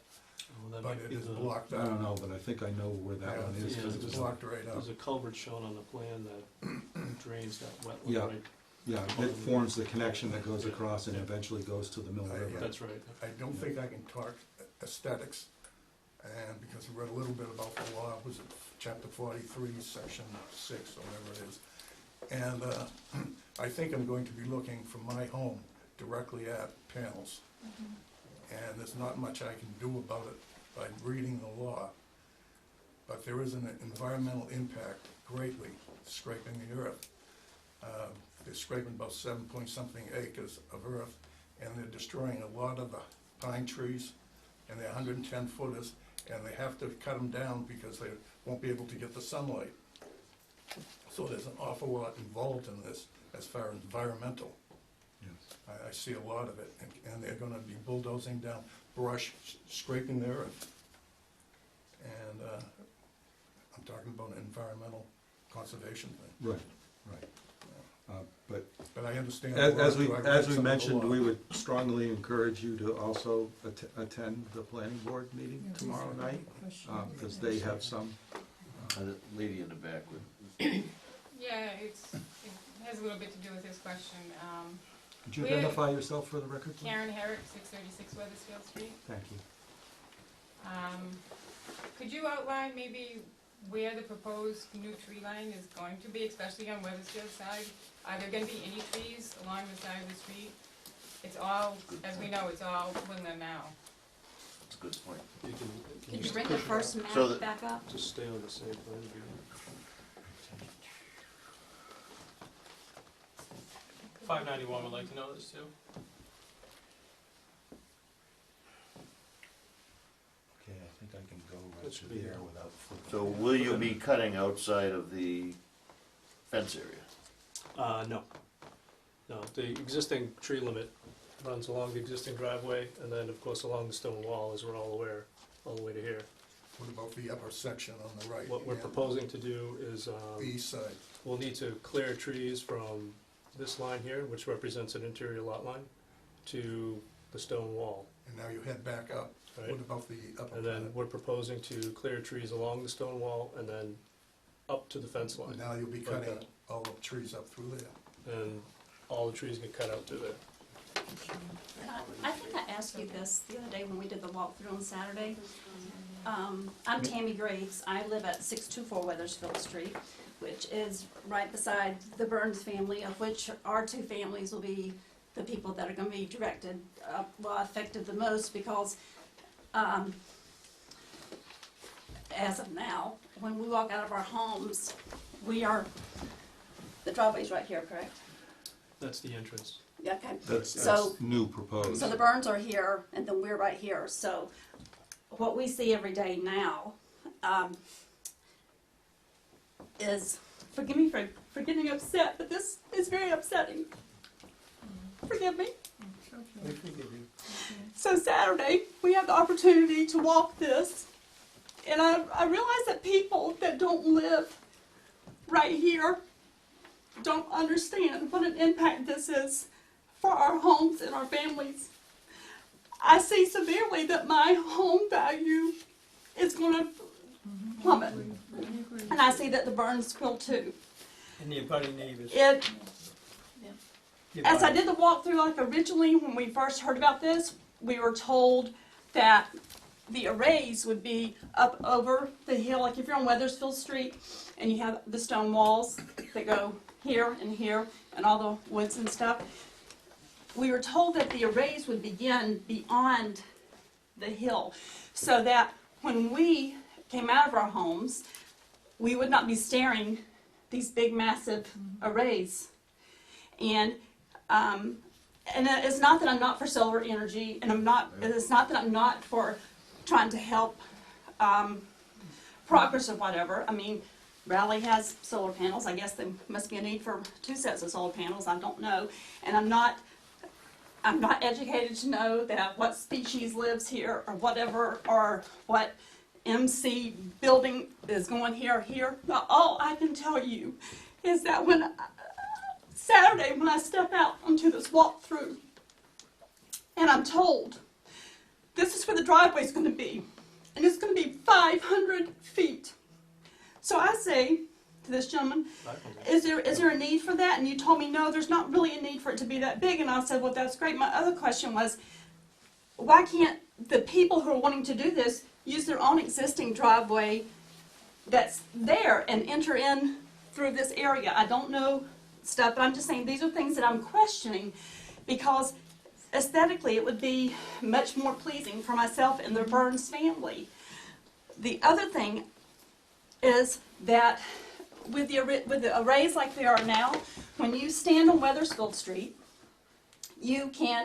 Well, that but might it be is the- blocked I out. don't know, but I think I know where that Yeah, one is. yeah, 'Cause It's it's blocked right out. There's a culvert shown on the plan that drains that wetland, Yeah. right? Yeah, it forms the connection that goes across and eventually goes to the Mill River. That's right. I don't think I can talk aesthetics, and because I read a little bit about the law, was it chapter 43, section 6, or whatever it is. And I think I'm going to be looking from my home directly at panels. And there's not much I can do about it by reading the law. But there is an environmental impact greatly, scraping the earth. They're scraping about 7-point-something acres of earth, and they're destroying a lot of the pine trees, and they're 110 footers, and they have to cut them down because they won't be able to get the sunlight. So there's an awful lot involved in this as far as environmental. Yes. I see a lot of it, and they're gonna be bulldozing down brush, scraping the earth. And I'm talking about an environmental conservation thing. Right, right. But I understand. as the law, too. I read we some of the mentioned, law. we would strongly encourage you to also attend the planning board meeting Yeah, tomorrow just a night, question. because they have some. The lady in the back would. Yeah, it has a little bit to do with this question. Could you We're- identify yourself for the record, please? Karen Herrick, 636 Weathersfield Street. Thank you. Could you outline maybe where the proposed new tree line is going to be, especially on Weathersfield side? Are there gonna be any trees along the side of the street? It's all, as we know, it's all woodland now. That's a good point. You Can you just bring the push it first up. map So the- back up? Just stay on the same plan view. 591 would like to know this too. Okay, I think I can go That right should to be there there. without. So will you be cutting outside of the fence area? No. No, the existing tree limit runs along the existing driveway, and then, of course, along the stone wall, as we're all aware, all the way to here. What about the upper section on the right? What we're and proposing to do is, The east side. we'll need to clear trees from this line here, which represents an interior lot line, to the stone wall, And now you head back up. right? What about the upper And then part? we're proposing to clear trees along the stone wall and then up to the fence line. Now you'll be like cutting that. all the trees up through there. And all the trees get cut out to there. I think I asked you this the other day when we did the walkthrough on Saturday. I'm Tammy Graves. I live at 624 Weathersfield Street, which is right beside the Burns family, of which our two families will be the people that are going to be directed, affected the most, because as of now, when we walk out of our homes, the driveway's right here, correct? That's the entrance. Yeah, okay. That's So- new proposed. So the Burns are here, and then we're right here. So what we see every day now is, forgive me for getting upset, but this is very upsetting. Forgive me. So Saturday, we have the opportunity to walk this, and I realize that people that don't live right here don't understand what an impact this is for our homes and our families. I see severely that my home value is going to plummet. And I see that the Burns will too. And the abutting neighbors. It, The as I abutting- did the walkthrough, like originally when we first heard about this, we were told that the arrays would be up over the hill, like if you're on Weathersfield Street and you have the stone walls that go here and all the woods and stuff. We were told that the arrays would begin beyond the hill so that when we came out of our homes, we would not be staring these big massive arrays. And it's not that I'm not for solar energy, and it's not that I'm not for trying to help progress or whatever. I mean, Raleigh has solar panels. I guess there must be a need for 2 sets of solar panels. I don't know. And I'm not educated to know that what species lives here or whatever, or what MC building is going here or here. But all I can tell you is that Saturday when I step out onto this walkthrough and I'm told this is where the driveway is going to be, and it's going to be 500 feet. So I say to this gentleman, is there a need for that? And you told me, no, there's not really a need for it to be that big. And I said, well, that's great. My other question was, why can't the people who are wanting to do this use their own existing driveway that's there and enter in through this area? I don't know stuff, but I'm just saying these are things that I'm questioning, because aesthetically it would be much more pleasing for myself and the Burns family. The other thing is that with the arrays like they are now, when you stand on Weathersfield Street,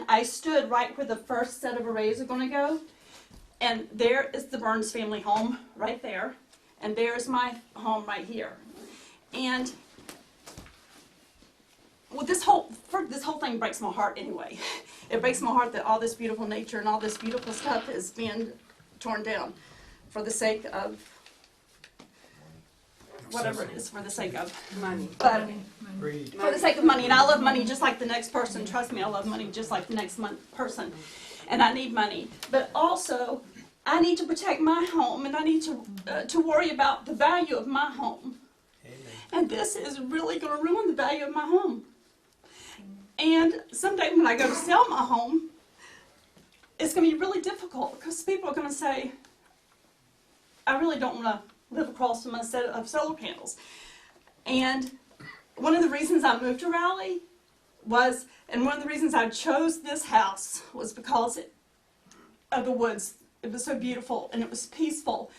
I stood right where the first set of arrays are going to go, and there is the Burns family home right there, and there's my home right here. And well, this whole thing breaks my heart anyway. It breaks my heart that all this beautiful nature and all this beautiful stuff is being torn down for the sake of whatever it is, for the sake of money. But Greed. for the sake of money, and I love money just like the next person. Trust me, I love money just like the next person. And I need money. But also, I need to protect my home, and I need to worry about the value of my home. Amen. And this is really going to ruin the value of my home. And someday when I go to sell my home, it's going to be really difficult, because people are going to say, I really don't want to live across from a set of solar panels. And one of the reasons I moved to Raleigh was, and one of the reasons I chose this house was because of the woods. It was so beautiful and it was peaceful,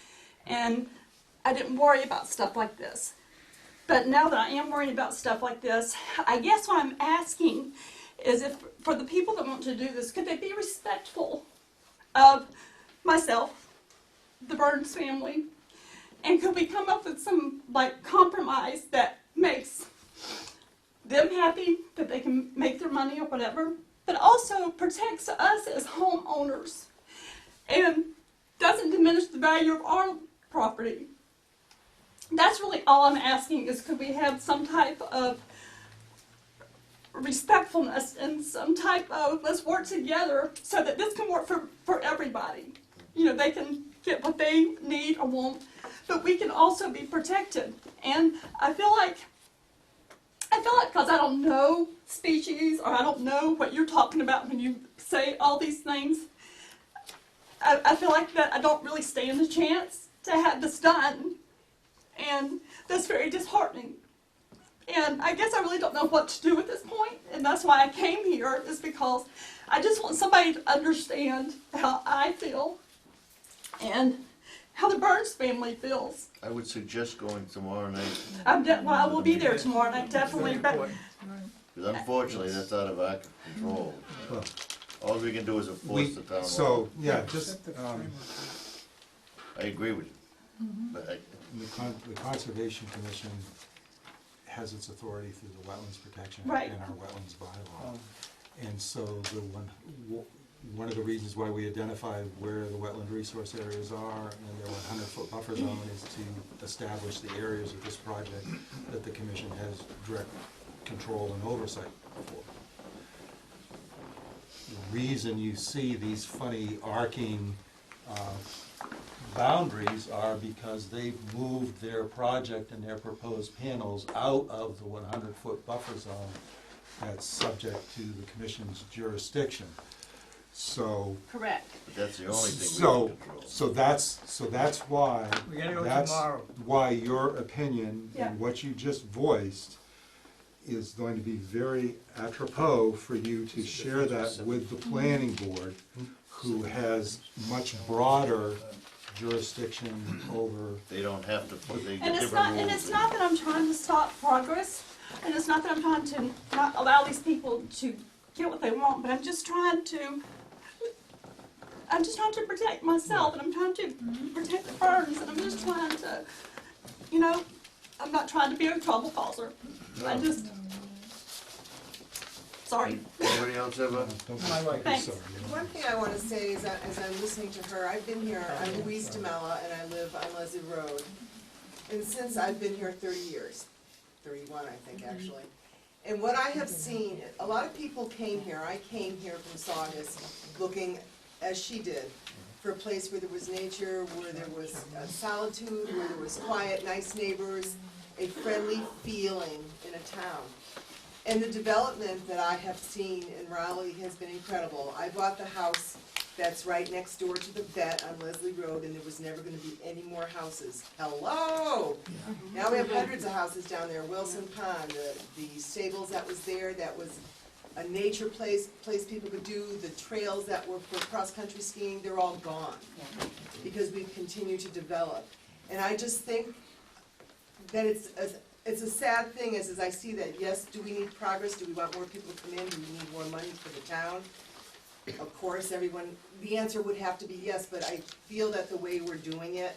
and I didn't worry about stuff like this. But now that I am worrying about stuff like this, I guess what I'm asking is, if for the people that want to do this, could they be respectful of myself, the Burns family, and could we come up with some compromise that makes them happy, that they can make their money or whatever, but also protects us as homeowners and doesn't diminish the value of our property? That's really all I'm asking, is could we have some type of respectfulness and some type of, let's work together so that this can work for everybody. You know, they can get what they need or want, but we can also be protected. And I feel like because I don't know species, or I don't know what you're talking about when you say all these things, I feel like that I don't really stand a chance to have this done. And that's very disheartening. And I guess I really don't know what to do at this point, and that's why I came here, is because I just want somebody to understand how I feel and how the Burns family feels. I would suggest going tomorrow night, I will be there tomorrow night, definitely. because unfortunately, that's out of our control. Well, All we can do is enforce the town law. So, yeah, just, I agree with you. But the Conservation Commission has its authority through the Wetlands Protection Act Right. and our Wetlands bylaw. And so one of the reasons why we identify where the wetland resource areas are and their 100-foot buffer zone is to establish the areas of this project that the commission has direct control and oversight for. The reason you see these funny arcing boundaries are because they've moved their project and their proposed panels out of the 100-foot buffer zone that's subject to the commission's jurisdiction. So, Correct. But that's the only thing we so, can control. so that's why, We gotta go that's tomorrow. why your opinion Yeah. and what you just voiced is going to be very apropos for you to share that with the planning board, who has much broader jurisdiction over. They don't have to put, they get And it's different not, rules. and it's not that I'm trying to stop progress, and it's not that I'm trying to not allow these people to get what they want, but I'm just trying to protect myself, and I'm trying to protect the ferns, and I'm just trying to, you know, I'm not trying to be a trouble causer. I just, sorry. Anybody else have a? My wife. Thanks. One thing I want to say is that as I'm listening to her, I've been here, I'm Louise DeMella, and I live on Leslie Road. And since I've been here 30 years, 31 I think actually. And what I have seen, a lot of people came here, I came here from Saugus, looking, as she did, for a place where there was nature, where there was solitude, where there was quiet, nice neighbors, a friendly feeling in a town. And the development that I have seen in Raleigh has been incredible. I bought the house that's right next door to the vet on Leslie Road, and there was never gonna be any more houses. Hello! Now we have hundreds of houses down there, Wilson Pond, the stables that was there, that was a nature place people could do, the trails that were for cross-country skiing, they're all gone. Because we've continued to develop. And I just think that it's a sad thing as I see that, yes, do we need progress? Do we want more people to come in? Do we need more money for the town? Of course, the answer would have to be yes, but I feel that the way we're doing it,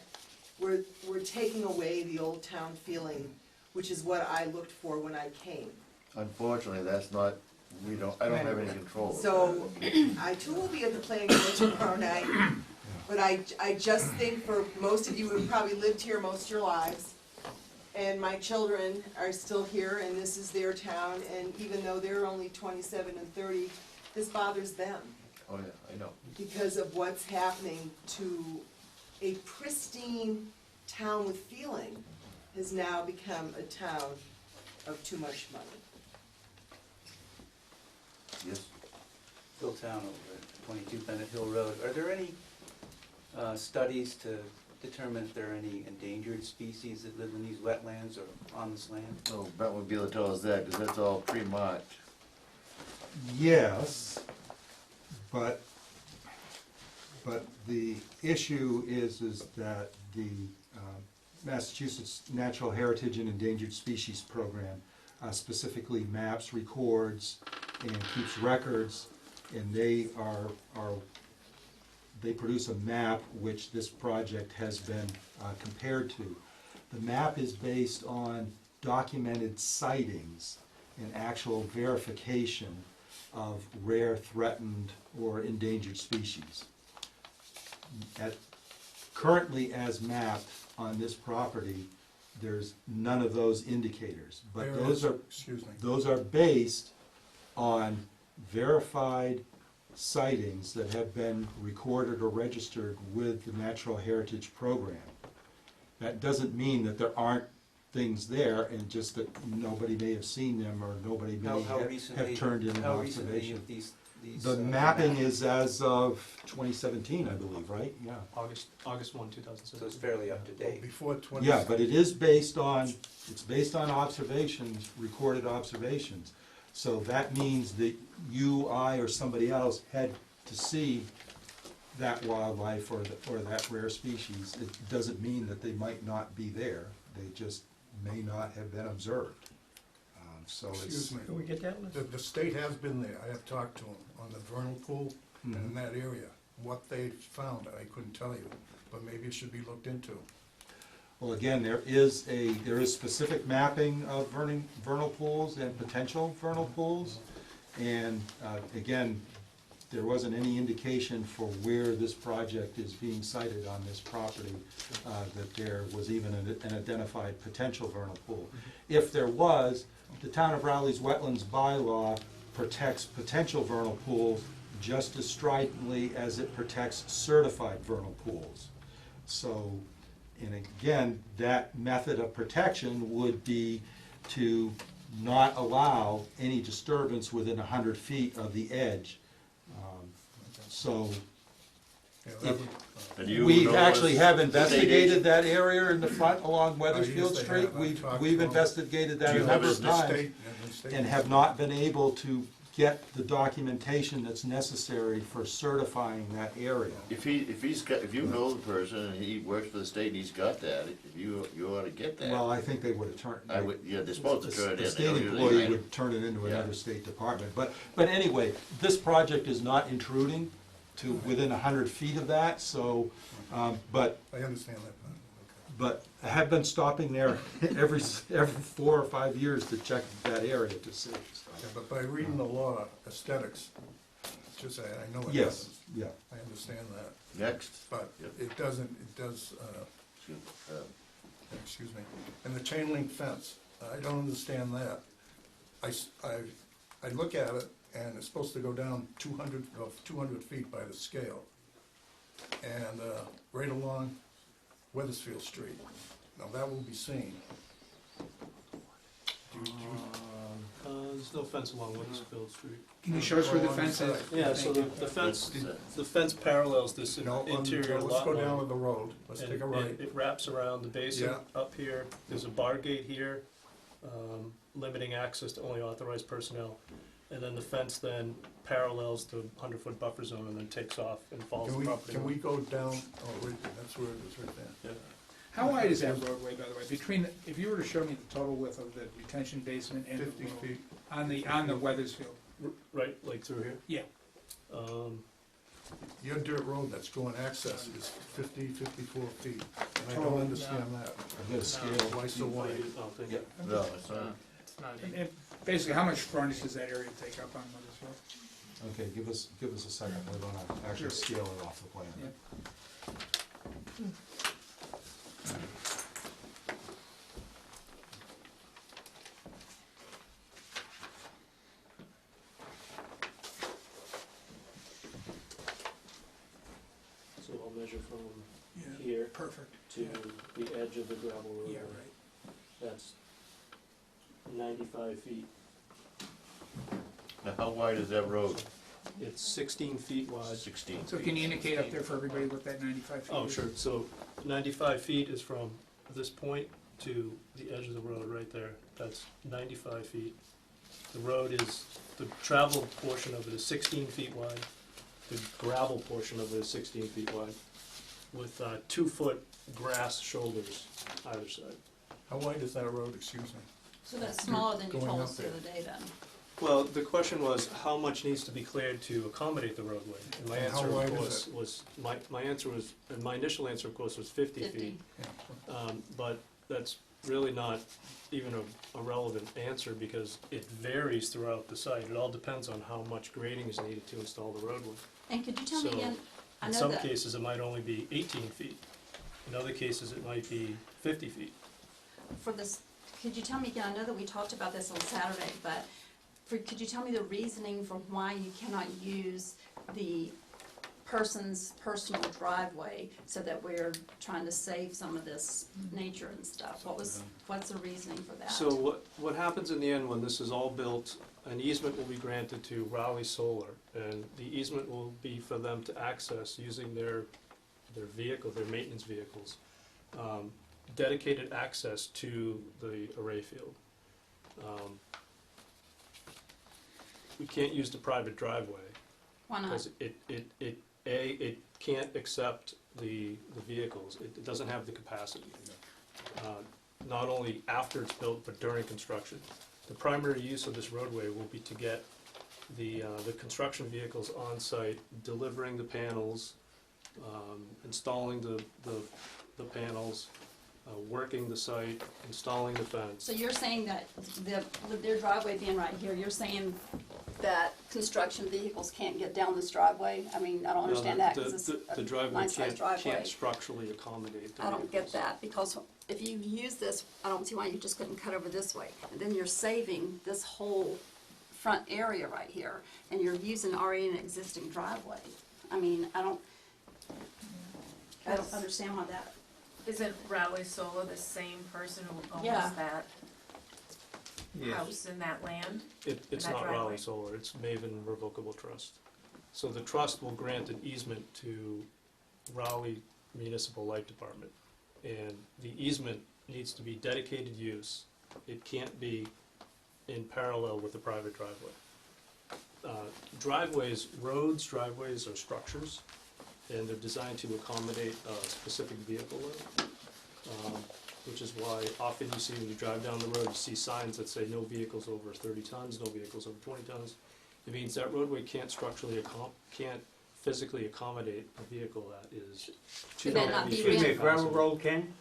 we're taking away the old town feeling, which is what I looked for when I came. Unfortunately, that's not, I don't have any control over that. So, I too will be at the planning board tomorrow night, but I just think for most of you who have probably lived here most of your lives, and my children are still here, and this is their town, and even though they're only 27 and 30, this bothers them Oh, yeah, I know. because of what's happening to a pristine town with feeling has now become a town of too much money. Yes? Phil Town over at 22 Bennett Hill Road. Are there any studies to determine if there are any endangered species that live in these wetlands or on this land? Oh, Brent would be able to tell us that, because that's all pre-marked. Yes, but the issue is that the Massachusetts Natural Heritage and Endangered Species Program specifically maps, records, and keeps records, and they produce a map which this project has been compared to. The map is based on documented sightings and actual verification of rare, threatened, or endangered species. Currently as mapped on this property, there's none of those indicators. But those are based on verified sightings that have been recorded or registered with the Natural Heritage Program. That doesn't mean that there aren't things there, and just that nobody may have seen them or nobody may have turned in an observation. The mapping is as of 2017, I believe, right? Yeah. August 1, 2017. So it's fairly up to date. Before 20. Yeah, but it is based on, observations, recorded observations. So that means that you, I, or somebody else had to see that wildlife or that rare species. It doesn't mean that they might not be there. They just may not have been observed. So Excuse me. Can we get that list? The state has been there. I have talked to them on the vernal pool and in that area. What they found, I couldn't tell you, but maybe it should be looked into. Well, again, there is specific mapping of vernal pools and potential vernal pools. And again, there wasn't any indication for where this project is being sited on this property, that there was even an identified potential vernal pool. If there was, the Town of Raleigh's Wetlands bylaw protects potential vernal pools just as stridently as it protects certified vernal pools. So, and again, that method of protection would be to not allow any disturbance within 100 feet of the edge. So, Yeah, that if- would- And you we know actually as have state agent- investigated that area in the front along yes, Weathersfield they Street. have. I've talked We've to them. investigated that Do a you number have of a times and have not been able to get the documentation that's necessary for certifying that area. If you know the person and he works for the state and he's got that, you ought to get that. Well, I think they would have turned. They're supposed to turn it in. The They state don't usually employee write it. would turn it into Yeah. another state department. But anyway, this project is not intruding to within 100 feet of that, so, but I understand that part, okay. But I have been stopping there every 4 or 5 years to check that area to see. Yeah, but by reading the law, aesthetics, just, I know it Yes, happens. yeah. I understand that, Next. but Yep. it does, excuse me, and the chain link fence, I don't understand that. I look at it, and it's supposed to go down 200 feet by the scale, and right along Weathersfield Street. Now, that will be seen. There's no fence along Weathersfield Street. Can you show us where the fence is? Yeah, so the fence parallels this No, interior let's lot go down to line. the road, let's And take a right. It wraps around the basin Yeah. up here. There's a bar gate here, limiting access to only authorized personnel. And then the fence then parallels the 100-foot buffer zone and then takes off and follows the property Can line. we go down, oh, right, that's where it is, right there. Yeah. How wide is that roadway, by the way? Between, if you were to show me the total width of the retention basement and the 50 road, feet. on the Weathersfield? Right, like through here? Yeah. Your dirt road that's going access is 54 feet, and I Total, don't understand that. I've got a scale. Why so wide? Oh, thank Yeah. you. No, it's not. It's not And basically, how much frontage does that area take up on Weathersfield? Okay, give us a second, we're gonna actually scale it off the plan. Yeah. So I'll measure from Yeah, here perfect. to the edge of the gravel road. Yeah, right. That's 95 feet. Now, how wide is that road? It's 16 feet wide. 16 So feet. can you indicate up there for everybody what that 95 feet is? Oh, sure, so 95 feet is from this point to the edge of the road right there. That's 95 feet. The road is, the travel portion of it is 16 feet wide. The gravel portion of it is 16 feet wide, with 2-foot grass shoulders either side. How wide is that road, excuse me? So that's smaller than you Going told up us the there. other day then. Well, the question was, how much needs to be cleared to accommodate the roadway? And my And how answer, wide of is course, it? was, my answer was, and my initial answer, of course, was 50 feet. 50. Yeah. But that's really not even a relevant answer because it varies throughout the site. It all depends on how much grading is needed to install the roadway. And could you tell me So, again, I In know some that, cases, it might only be 18 feet. In other cases, it might be 50 feet. for this, could you tell me again, I know that we talked about this on Saturday, but could you tell me the reasoning for why you cannot use the person's personal driveway so that we're trying to save some of this nature and stuff? What's the reasoning for that? So what happens in the end when this is all built, an easement will be granted to Raleigh Solar, and the easement will be for them to access using their vehicle, their maintenance vehicles, dedicated access to the array field. We can't use the private driveway. Why not? Because it can't accept the vehicles, it doesn't have the capacity. Not only after it's built, but during construction. The primary use of this roadway will be to get the construction vehicles on site, delivering the panels, installing the panels, working the site, installing the fence. So you're saying that with their driveway being right here, you're saying that construction vehicles can't get down this driveway? I mean, I don't understand that, because it's The a driveway nice-sized driveway. can't structurally accommodate the I don't get vehicles. that, because if you use this, I don't see why you just couldn't cut over this way. And then you're saving this whole front area right here, and you're using already an existing driveway. I mean, I don't, I don't understand why that, Isn't Raleigh Solar the same person who Yeah. owns that house and that land? It's that not driveway. Raleigh Solar, it's Maven Revocable Trust. So the trust will grant an easement to Raleigh Municipal Light Department. And the easement needs to be dedicated use. It can't be in parallel with the private driveway. Roads, driveways are structures, and they're designed to accommodate a specific vehicle load. Which is why often you see when you drive down the road, you see signs that say no vehicles over 30 tons, no vehicles over 20 tons. It means that roadway can't can't physically accommodate a vehicle that is too Could that not be heavy for ran- the gravel capacity. road can?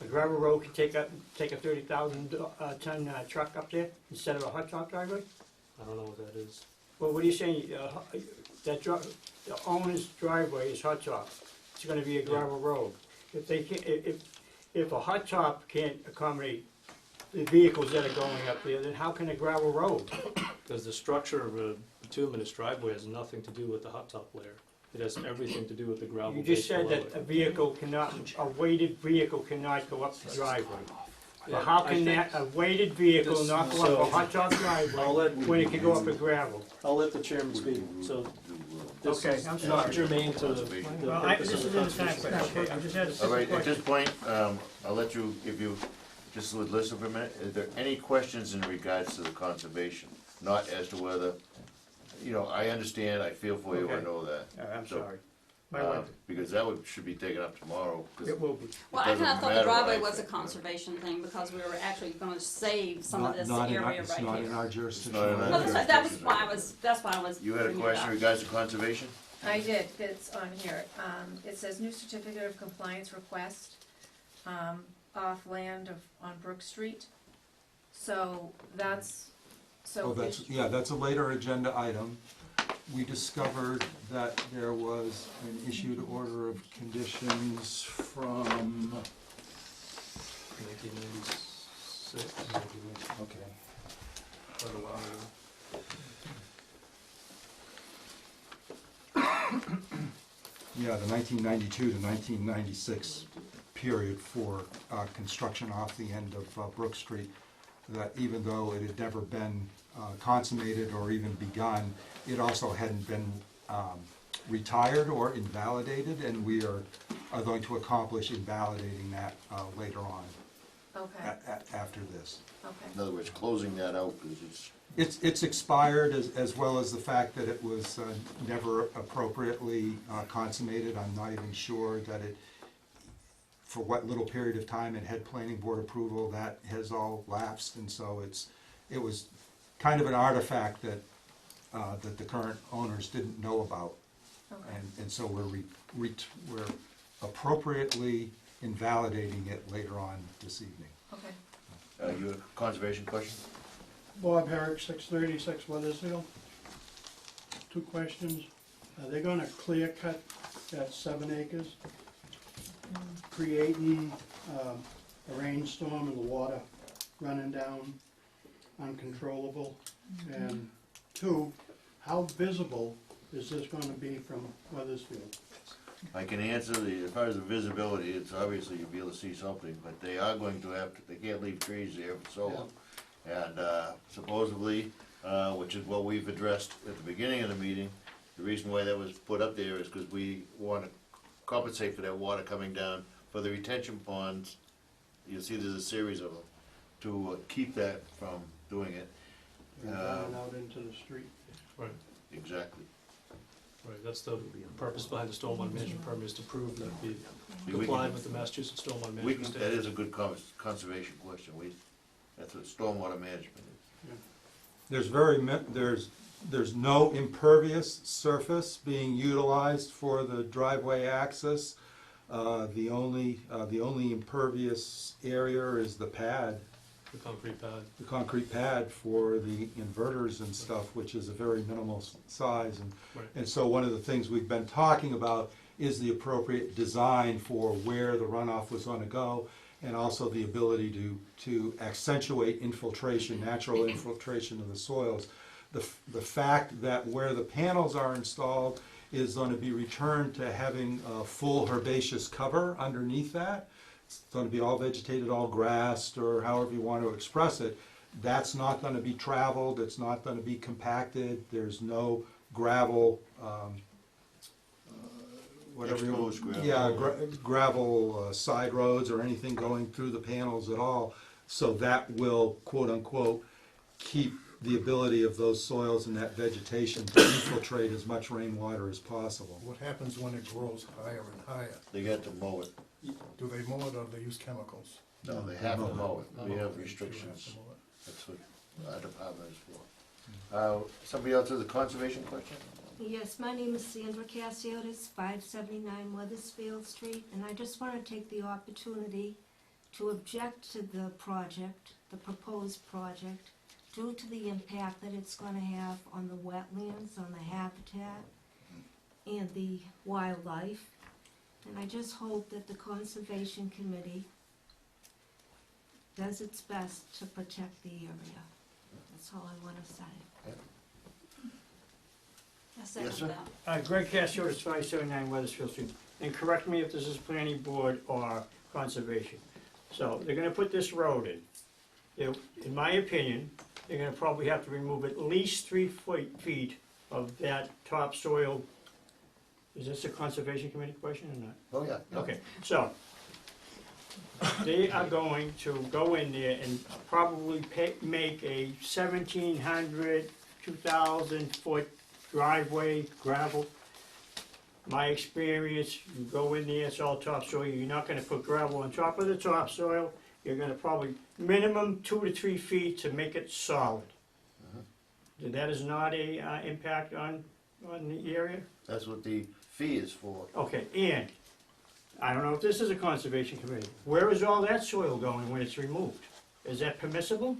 A gravel road can take a 30,000 ton truck up there instead of a hot top driveway? I don't know what that is. Well, what are you saying, the owner's driveway is hot top, it's gonna be a gravel road. If they can, if a hot top can't accommodate the vehicles that are going up there, then how can a gravel road? Because the structure of a bituminous driveway has nothing to do with the hot top layer. It has everything to do with the gravel You base just said below that it. a vehicle cannot, a weighted vehicle cannot go up the driveway. Yeah, But how I can think that, a weighted vehicle this- not go so- up a hot top driveway when it can go up a gravel? I'll let the chairman speak. So this Okay, is I'm not sorry. germane to the Well, purpose this of is the in the time conservation. frame, okay, I just had a All simple right, at question. this point, I'll let you, if you just would listen for a minute, is there any questions in regards to the conservation? Not as to whether, I understand, I feel for you, I Okay. know that. I'm So, sorry. My wife, Because that should be taken up tomorrow, 'cause it will be. well, I doesn't kinda thought the matter what driveway I was a think. conservation thing, because we were actually gonna save some of this Not in our- area right It's not in here. our jurisdiction. It's not in our No, that's why I was. You had a bringing it question up. in regards to conservation? I did, it's on here. It says new certificate of compliance request, off land on Brook Street. So that's, Oh, that's a later agenda item. We discovered that there was an issued order of conditions from, 1996. okay. Quite a while ago. Yeah, the 1992 to 1996 period for construction off the end of Brook Street, that even though it had never been consummated or even begun, it also hadn't been retired or invalidated, and we are going to accomplish invalidating that later on, okay, after this. okay. In other words, closing that out, because it's, It's expired, as well as the fact that it was never appropriately consummated. I'm not even sure that it, for what little period of time it had planning board approval, that has all lapsed, and so it was kind of an artifact that the current owners didn't know about. Okay. And so we're appropriately invalidating it later on this evening. Okay. you have a conservation question? Bob Herrick, 636 Weathersfield. Two questions. Are they gonna clear cut that 7 acres, creating a rainstorm and the water running down uncontrollable? And two, how visible is this gonna be from Weathersfield? I can answer as far as the visibility, it's obviously you'll be able to see something, but they are going to they can't leave trees there for solar. And supposedly, which is what we've addressed at the beginning of the meeting, the reason why that was put up there is because we want to compensate for that water coming down for the retention ponds. You'll see there's a series of them to keep that from doing it. And going out into the street? Right, Exactly. right, that's the purpose behind the stormwater management permit, is to prove that we We can- comply with the Massachusetts stormwater We management can, that standards. is a good conservation question. That's what stormwater management is. There's no impervious surface being utilized for the driveway access. The only impervious area is the pad, The concrete pad. the concrete pad for the inverters and stuff, which is a very minimal size. Right. And so one of the things we've been talking about is the appropriate design for where the runoff was going to go, and also the ability to accentuate infiltration, natural infiltration of the soils. The fact that where the panels are installed, is going to be returned to having a full herbaceous cover underneath that. It's going to be all vegetated, all grassed, or however you want to express it. That's not going to be traveled, it's not going to be compacted, there's no gravel, whatever. Exposed gravel. Yeah, gravel side roads or anything going through the panels at all. So that will, quote unquote, keep the ability of those soils and that vegetation to infiltrate as much rainwater as possible. What happens when it grows higher and higher? They got to mow it. Do they mow it or do they use chemicals? No, they have to mow it. We have They do have restrictions. to mow it. That's what our department is for. Somebody else has a conservation question? Yes, my name is Sandra Cassiotis, 579 Weathersfield Street, and I just want to take the opportunity to object to the project, the proposed project, due to the impact that it's going to have on the wetlands, on the habitat, and the wildlife. And I just hope that the Conservation Committee does its best to protect the area. That's all I want to say. Yes, sir? Greg Cassiotis, 579 Weathersfield Street, and correct me if this is planning board or conservation. So, they're gonna put this road in. In my opinion, they're gonna probably have to remove at least 3 feet of that topsoil. Is this a conservation committee question or not? Oh, yeah. Okay, so, they are going to go in there and probably make a 1,700, 2,000 foot driveway, gravel. My experience, you go in there, it's all topsoil, you're not gonna put gravel on top of the topsoil, you're gonna probably minimum 2 to 3 feet to make it solid. That is not a impact on the area? That's what the fee is for. Okay, and, I don't know if this is a conservation committee, where is all that soil going when it's removed? Is that permissible?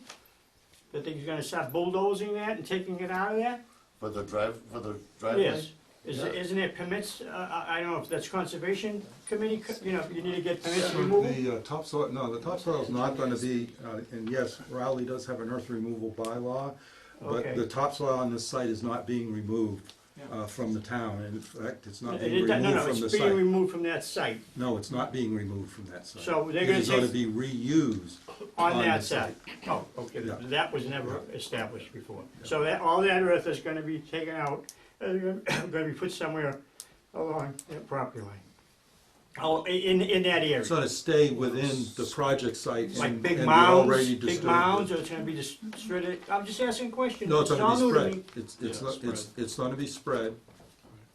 That they're gonna start bulldozing that and taking it out of there? For the driveway? Yes. Yeah. Isn't it permits, I don't know if that's conservation committee, you know, you need to get permits removal? The topsoil, no, the topsoil's not going to be, and yes, Rowley does have an earth removal bylaw, but Okay. the topsoil on this site is not being removed from the town, and in fact, it's not being No, removed from the it's being site. removed from that site, No, it's not being removed from that site. So they're It gonna is going to take- be reused on that the site. Oh, okay, Yeah. that was never established before. So that, all that earth is gonna be taken out, gonna be put somewhere along that property line. Oh, in that area. It's going to stay within the project site Like and big be mounds, already big disturbed. mounds, or it's gonna be just straight, I'm just asking questions. No, it's all going to new be to spread. me. It's going to be spread.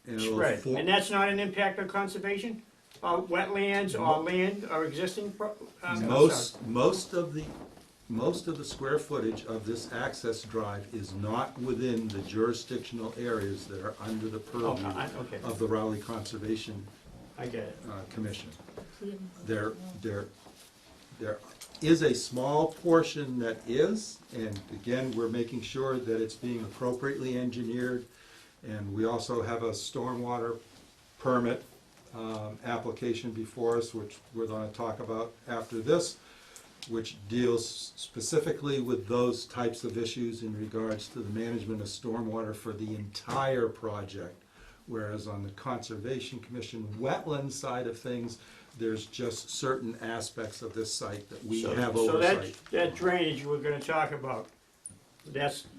And it'll Spread, form- and that's not an impact on conservation? Wetlands or land or existing I'm sorry. Most of the square footage of this access drive is not within the jurisdictional areas that are under the purview okay. of the Rowley Conservation I get it. Commission. There is a small portion that is, and again, we're making sure that it's being appropriately engineered. And we also have a stormwater permit application before us, which we're going to talk about after this, which deals specifically with those types of issues in regards to the management of stormwater for the entire project. Whereas on the Conservation Commission wetland side of things, there's just certain aspects of this site that we have oversight. So that drainage you were gonna talk about,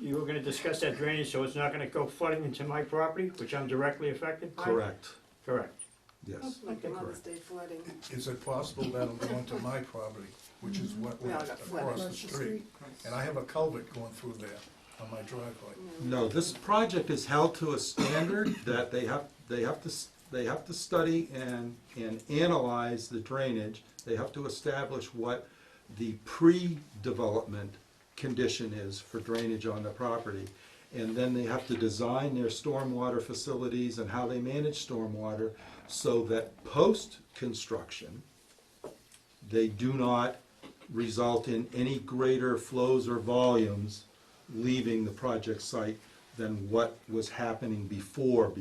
you were gonna discuss that drainage, so it's not gonna go flooding into my property, which I'm directly affected by? Correct, Correct. yes. Like the Mother's Day flooding. Is it possible that'll go into my property, which is No, wetland not across the street? And I have a culvert going through there on my driveway. No, this project is held to a standard that they have to study and analyze the drainage. They have to establish what the pre-development condition is for drainage on the property. And then they have to design their stormwater facilities and how they manage stormwater so that post-construction, they do not result in any greater flows or volumes leaving the project site than what was happening before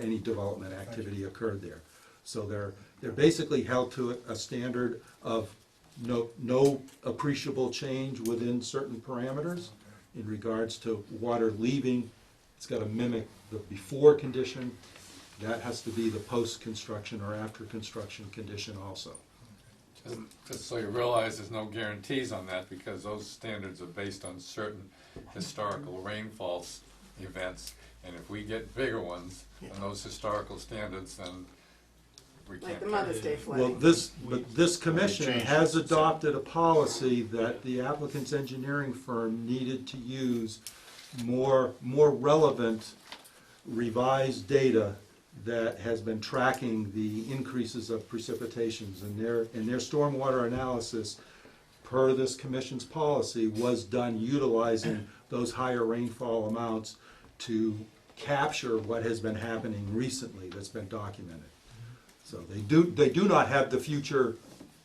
any development activity occurred there. So they're basically held to a standard of no appreciable change within certain parameters in regards to water leaving. It's got to mimic the before condition, That has to be the post-construction or after-construction condition also. Just so you realize, there's no guarantees on that, because those standards are based on certain historical rainfalls events, and if we get bigger ones than those historical standards, then we can't. Like the Mother's Day Well, flooding. this commission changed has it. adopted a policy that the applicant's engineering firm needed to use more relevant revised data that has been tracking the increases of precipitations, and their stormwater analysis, per this commission's policy, was done utilizing those higher rainfall amounts to capture what has been happening recently that's been documented. So they do not have the future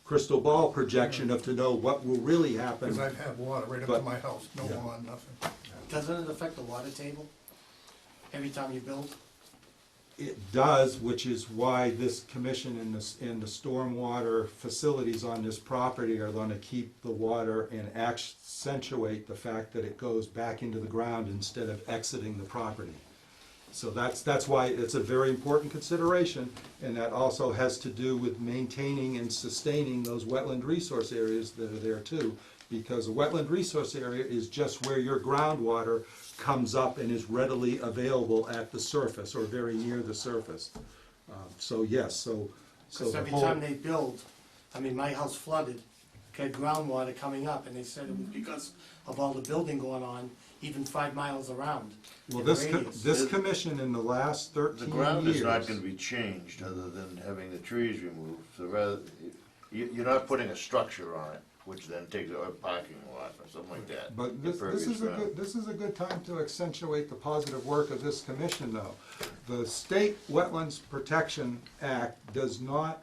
crystal ball projection to know what will really happen. Because I've had water right up But- to my house, no yeah. lawn, nothing. Doesn't it affect the water table every time you build? It does, which is why this commission and the stormwater facilities on this property are gonna keep the water and accentuate the fact that it goes back into the ground instead of exiting the property. So that's why it's a very important consideration, and that also has to do with maintaining and sustaining those wetland resource areas that are there too. Because a wetland resource area is just where your groundwater comes up and is readily available at the surface or very near the surface. So yes, so Because the every whole. time they build, I mean, my house flooded, had groundwater coming up, and they said it was because of all the building going on, even 5 miles around. Well, in this radius. commission in the last 13 The ground is not years- gonna be changed other than having the trees removed, so rather, you're not putting a structure on it, which then takes a parking lot or something like that. But this is a good time to accentuate the positive work of this commission, though. The State Wetlands Protection Act does not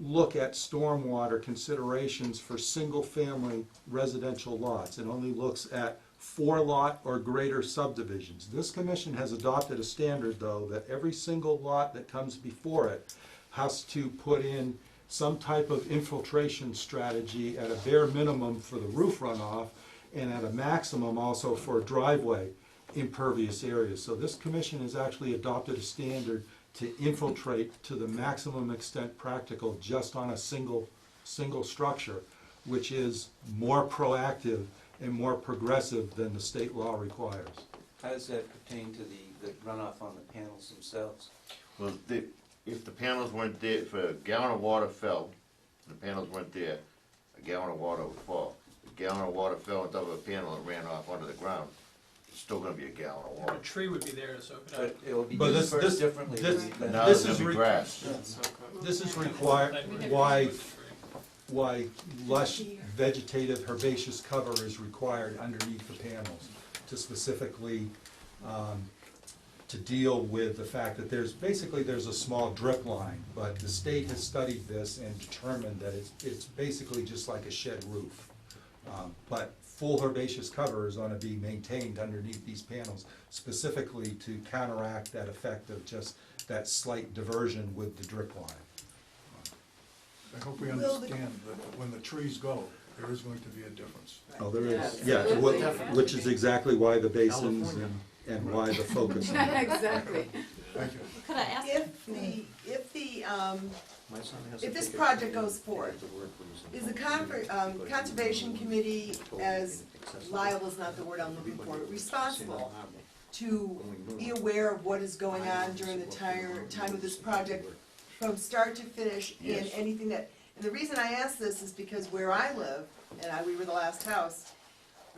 look at stormwater considerations for single-family residential lots. It only looks at 4-lot or greater subdivisions. This commission has adopted a standard, though, that every single lot that comes before it has to put in some type of infiltration strategy at a bare minimum for the roof runoff and at a maximum also for driveway impervious areas. So this commission has actually adopted a standard to infiltrate to the maximum extent practical just on a single structure, which is more proactive and more progressive than the state law requires. How does that pertain to the runoff on the panels themselves? Well, if the panels weren't there, if a gallon of water fell, the panels weren't there, a gallon of water would fall. A gallon of water fell on top of a panel and ran off onto the ground, it's still gonna be a gallon of water. A tree would be there to soak it up. But it will be But dispersed differently. Now this there's is gonna be grass. This is required, why lush vegetative herbaceous cover is required underneath the panels to specifically, to deal with the fact that there's a small drip line, but the state has studied this and determined that it's basically just like a shed roof. But full herbaceous cover is gonna be maintained underneath these panels specifically to counteract that effect of just that slight diversion with the drip line. I hope we Will the- understand that when the trees go, there is going to be a difference. Oh, there is, Yeah, yeah, absolutely. which is exactly why the basins and why the focus on it. Exactly. Thank you. Could I ask? If this project goes forward, is the Conservation Committee, as liable is not the word I'm looking for, but responsible to be aware of what is going on during the time of this project from start to finish and Yes. anything that, and the reason I ask this is because where I live, and we were the last house,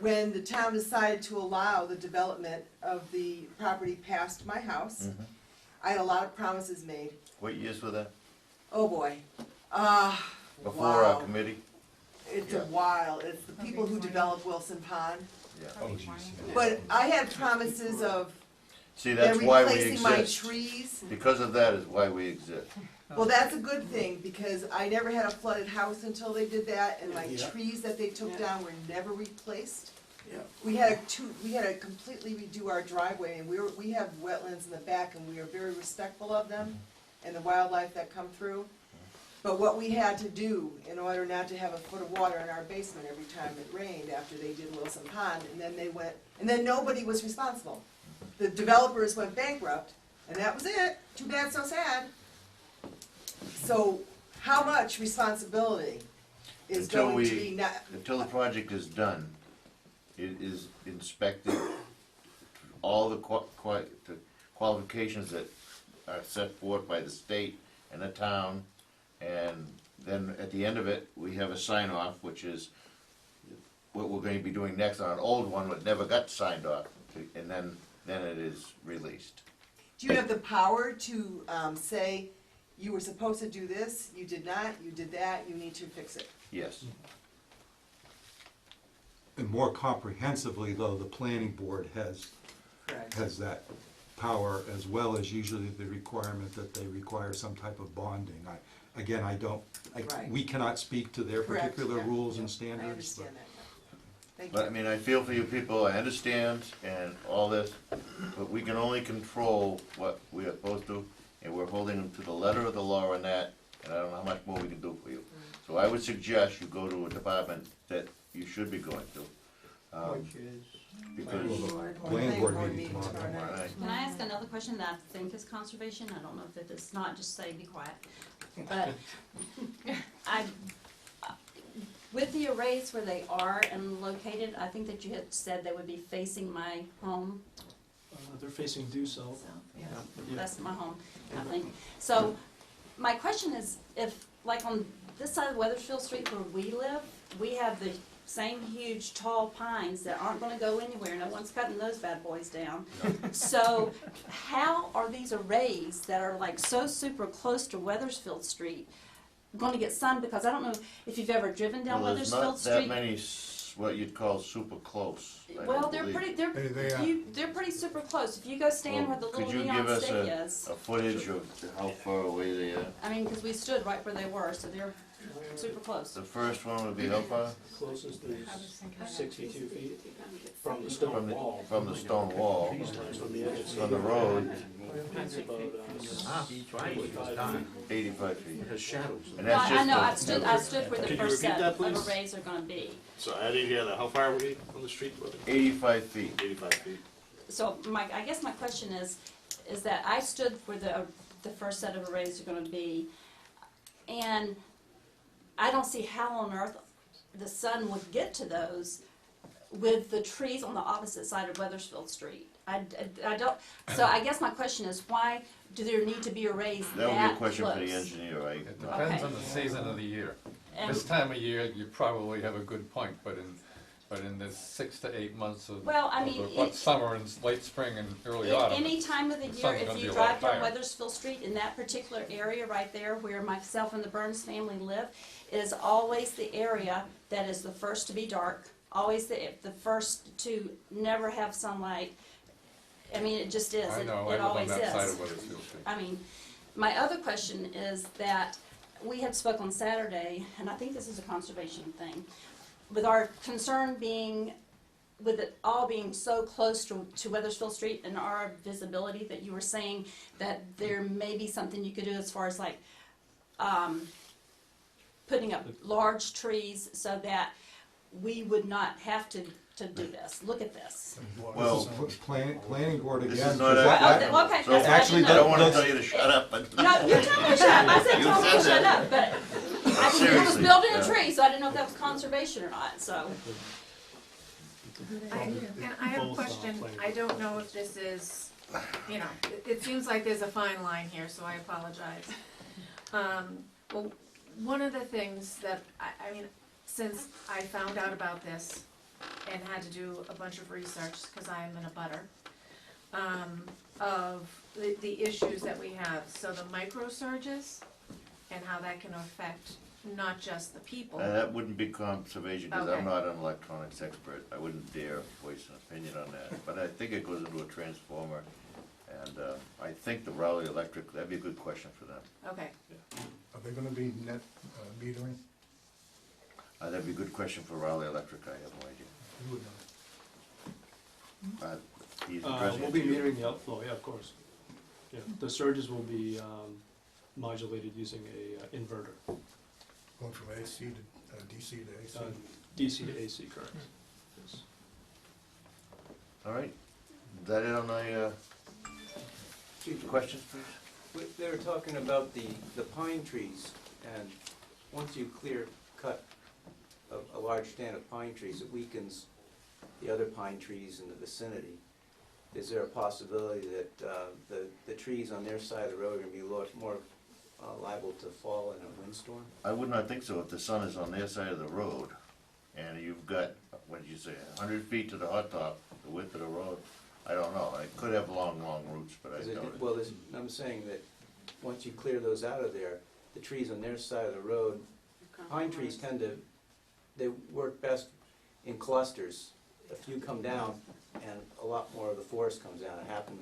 when the town decided to allow the development of the property past my house, I had a lot of promises made. What years were that? Oh, boy. Before our Wow. committee? It's a while. It's the people who developed Wilson Pond. Yeah. Oh, geez. But I had promises of See, them that's why we replacing my exist. trees. Because of that is why we exist. Well, that's a good thing, because I never had a flooded house until they did that, and my Yeah. trees that they took down were never replaced. Yeah. We had to completely redo our driveway, and we have wetlands in the back, and we are very respectful of them and the wildlife that come through. But what we had to do in order not to have a foot of water in our basement every time it rained after they did Wilson Pond, and then nobody was responsible. The developers went bankrupt, And that was it. Too bad, so sad. So how much responsibility is Until going to we- be not, Until the project is done, it is inspected, all the the qualifications that are set forth by the state and the town, and then at the end of it, we have a sign-off, which is what we're going to be doing next on an old one that never got signed off, and then it is released. do you have the power to say, you were supposed to do this, you did not, you did that, you need to fix it? Yes. And more comprehensively, though, the planning board has that power, as well as usually the requirement that they require some type of bonding. Again, Right. we cannot speak to their Correct, particular yeah, rules yeah. and I standards. understand that. Thank But I you. mean, I feel for you people, I understand and all this, but we can only control what we are supposed to, and we're holding them to the letter of the law on that, and I don't know how much more we can do for you. So I would suggest you go to a department that you should be going to. Which is, Because, Planning board meeting tomorrow. all right. Can I ask another question that I think is conservation? I don't know if it is not, just say be quiet. But with the arrays where they are and located, I think that you had said they would be facing my home. They're facing due south. Yeah, that's my home, I think. So, my question is, if, like on this side of Weathersfield Street where we live, we have the same huge tall pines that aren't gonna go anywhere, no one's cutting those bad boys down. So, how are these arrays that are like so super close to Weathersfield Street gonna get sun? Because I don't know if you've ever driven down Well, there's Weathersfield not Street. that many, what you'd call super close. I Well, don't they're believe. pretty, They they're pretty super close. If you go stand where the Could little you neon give us stake is. a footage of how far away they are? I mean, because we stood right where they were, so they're super close. The first one would be how far? Closest is 62 feet from the stone wall. From the stone wall, From the edge of from the road, It's about 85 feet. Has shadows. And No, that's I just know, the- I stood where the Could you first repeat set that, of please? arrays are gonna be. So I didn't hear that. How far are we from the street? 85 feet. 85 feet. So I guess my question is that I stood where the first set of arrays are gonna be, and I don't see how on earth the sun would get to those with the trees on the opposite side of Weathersfield Street. I don't, so I guess my question is, why do there need to be arrays that close? That would be a question for the engineer, right? It depends Okay. on the season of the year. And- This time of year, you probably have a good point, but in the 6 to 8 months of, Well, I mean, what summer and late spring and early autumn. Any time of the the year, sun's if gonna you be a lot drive down higher. Weathersfield Street in that particular area right there where myself and the Burns family live, is always the area that is the first to be dark, always the first to never have sunlight. I mean, it just is, I it know, I it live on always that side is. of Weathersfield Street. I mean, my other question is that we had spoke on Saturday, and I think this is a conservation thing, with our concern being, with it all being so close to Weathersfield Street and our visibility, that you were saying that there may be something you could do as far as like, putting up large trees so that we would not have to do this. Look at this. Well, Planning board this again. is not 'cause that- Oh, okay, so that's what I actually, didn't I know. don't wanna Let's- tell you to shut up, but. No, you tell me to shut up. I said You tell me to said shut that. up, but I mean, it was Seriously, building a yeah. tree, so I didn't know if that was conservation or not, so. And I have a question, I don't know if this is, you know, it seems like there's a fine line here, so I apologize. Well, one of the things that, I mean, since I found out about this and had to do a bunch of research, because I am in a butter, of the issues that we have, so the micro surges and how that can affect not just the people. That wouldn't be conservation, because Okay. I'm not an electronics expert, I wouldn't dare voice an opinion on that, but I think it goes into a transformer, and I think the Raleigh Electric, that'd be a good question for them. Okay, Are they gonna be net metering? That'd be a good question for Raleigh Electric, I have no idea. You would know. He's the president. We'll be metering the outflow, yeah, of course. Yeah, the surges will be modulated using a inverter, Going from AC to DC to AC. DC to AC, correct. Yes. All right, is that it on the Questions, please? They were talking about the pine trees, and once you cut a large stand of pine trees, it weakens the other pine trees in the vicinity. Is there a possibility that the trees on their side of the road are going to be more liable to fall in a windstorm? I would not think so if the sun is on their side of the road, and you've got, what did you say, 100 feet to the hot top, the width of the road. I don't know, it could have long, long roots, but I doubt it. Well, I'm saying that once you clear those out of there, the trees on their side of the road, pine trees they work best in clusters. A few come down, and a lot more of the forest comes down. It happened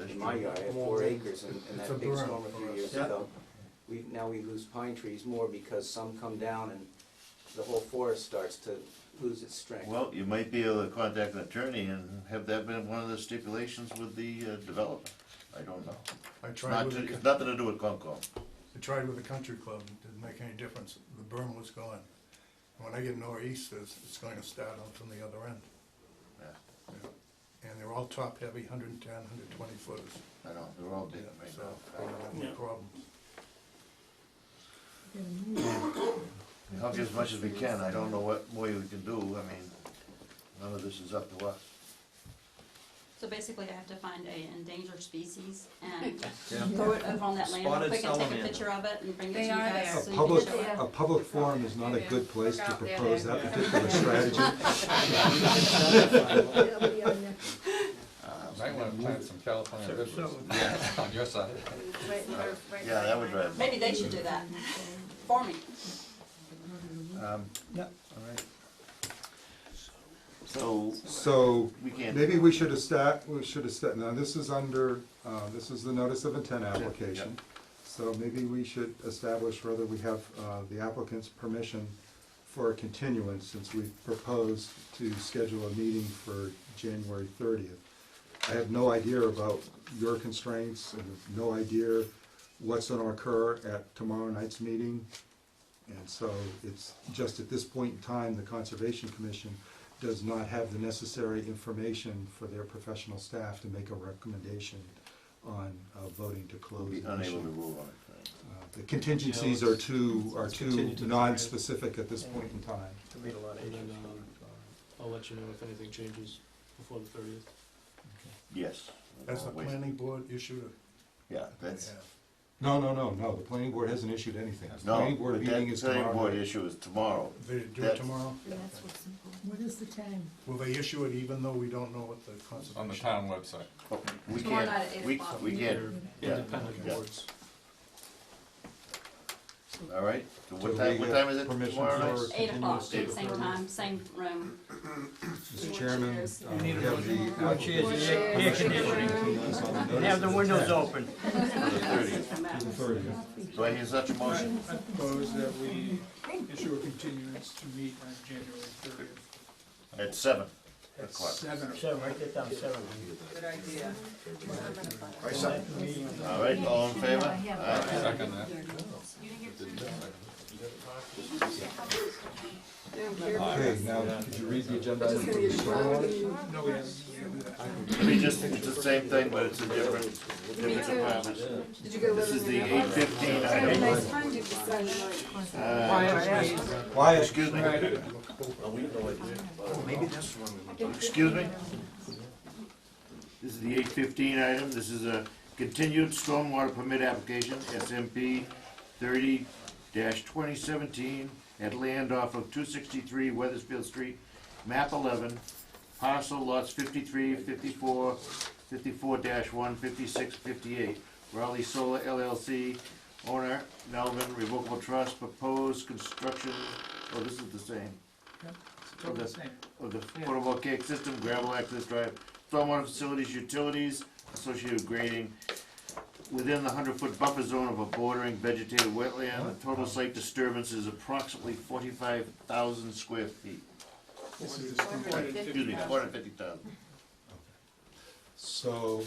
in my yard. I have 4 acres, and It's a that big berm storm a few for us. years ago. Now we lose pine trees more because some come down, and the whole forest starts to lose its strength. Well, you might be able to contact an attorney and have that been one of the stipulations with the developer. I don't know. It's nothing to do with Concom. I tried with the country club, it didn't make any difference, the berm was gone. When I get nor'easters, it's going to start on from the other end. Yeah. And they're all top-heavy, 110, 120 footers. I know, they're all big right So, now. I don't have any problems. We help you as much as we can, I don't know what more we can do, I mean, none of this is up to us. So basically, I have to find an endangered species and throw it over on that land real Spotted quick and take a salamander. picture of it and bring it to They you are guys. there. so A you public, can show it. a public forum is not a good place to Look out there. propose that particular strategy. Might wanna plant some California redwoods on your side. Yeah, that would drive. Maybe they should do that for me. All right. So, we can't. maybe we should now this is under, this is the notice of intent application. So maybe we should establish whether we have the applicant's permission for a continuance, since we proposed to schedule a meeting for January 30th. I have no idea about your constraints, and no idea what's going to occur at tomorrow night's meeting. And so it's just at this point in time, the Conservation Commission does not have the necessary information for their professional staff to make a recommendation on voting to close We'll be the unable issue. to rule on it tonight. The contingencies are too continue to the non-specific at this point in time. And then, I'll let you know if anything changes before the 30th. Yes. Has the Wait. planning board issued Yeah, that's, No, the planning board hasn't issued anything. The no, planning board but meeting that is planning tomorrow board night. issue is tomorrow. They do it That's- tomorrow? That's what's important. What is the time? Will they issue it even though we don't know what the On the conservation? town website. Oh, We Tomorrow can't, night at 8 we o'clock. can't, They're yeah, independent yeah. boards. All right, so So what we time get is it permission tomorrow for- night? 8 o'clock, Continuous same to the time, same room. Mr. Chairman, You need a we have the More chairs, applicant's air conditioning, and have the windows open. For the 30th. to the 30th. Do I hear such a motion? I propose that we issue a continuance to meet on January 30th. At 7 At o'clock. 7. 7, write that down, 7. Good idea. All right, all in favor? Aye. Second that. Okay, now, could you read the agenda item for the stormwater? No, we haven't. Let me just, it's the same thing, but it's a different department. Did you get a This letter? is the 8:15 Have a item. nice time, did you say? Wyatt, Excuse me? Excuse me? This is the 8:15 item, this is a continued stormwater permit application, SMP 30-2017, at land off of 263 Weathersfield Street, map 11, parcel lots 53, 54, 54-1, 56, 58. Raleigh Solar LLC, owner Melvin Revocable Trust, proposed construction, oh, this is the same. Totally the same. Of the photovoltaic system, gravel access drive, stormwater facilities, utilities, associated grading, within the 100-foot buffer zone of a bordering vegetated wetland. The total site disturbance is approximately 45,000 square feet. This is the stormwater. Excuse me, 450,000. So,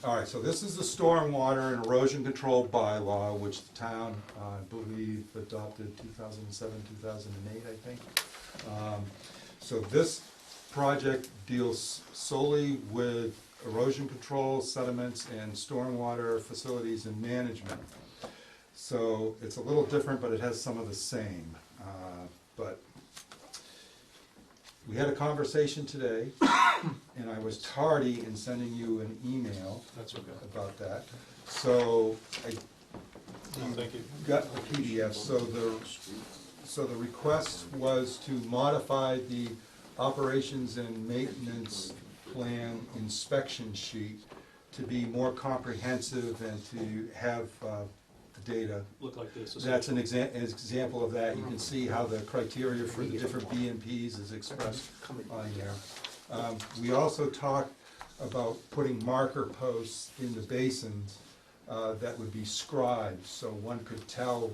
all right, so this is the stormwater and erosion control bylaw, which the town, I believe, adopted 2007, 2008, I think. So this project deals solely with erosion control, sediments, and stormwater facilities and management. So it's a little different, but it has some of the same. But we had a conversation today, and I was tardy in sending you an email That's okay. about that. So I Thank you. got the PDF. So the request was to modify the operations and maintenance plan inspection sheet to be more comprehensive and to have the data. Look like this. That's an example of that. You can see how the criteria for the different BMPs is expressed on there. We also talked about putting marker posts in the basins that would be scribed, so one could tell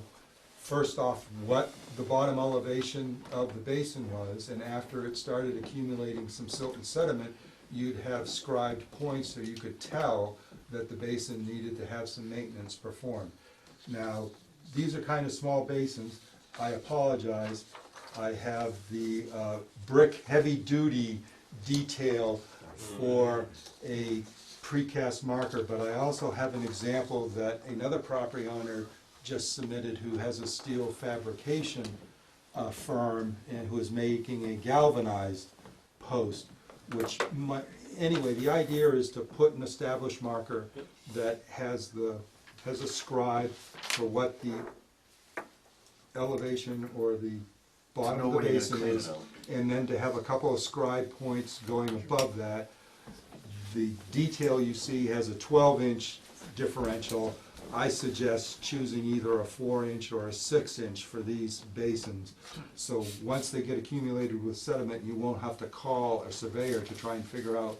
first off what the bottom elevation of the basin was, and after it started accumulating some silt and sediment, you'd have scribed points so you could tell that the basin needed to have some maintenance performed. Now, these are kind of small basins. I apologize. I have the brick heavy-duty detail for a precast marker, but I also have an example that another property owner just submitted who has a steel fabrication firm and who is making a galvanized post, which might, anyway, the idea is to put an established marker that has a scribe for what the elevation or the bottom of the basin is, and then to have a couple of scribe points going above that. The detail you see has a 12-inch differential. I suggest choosing either a 4-inch or a 6-inch for these basins. So once they get accumulated with sediment, you won't have to call a surveyor to try and figure out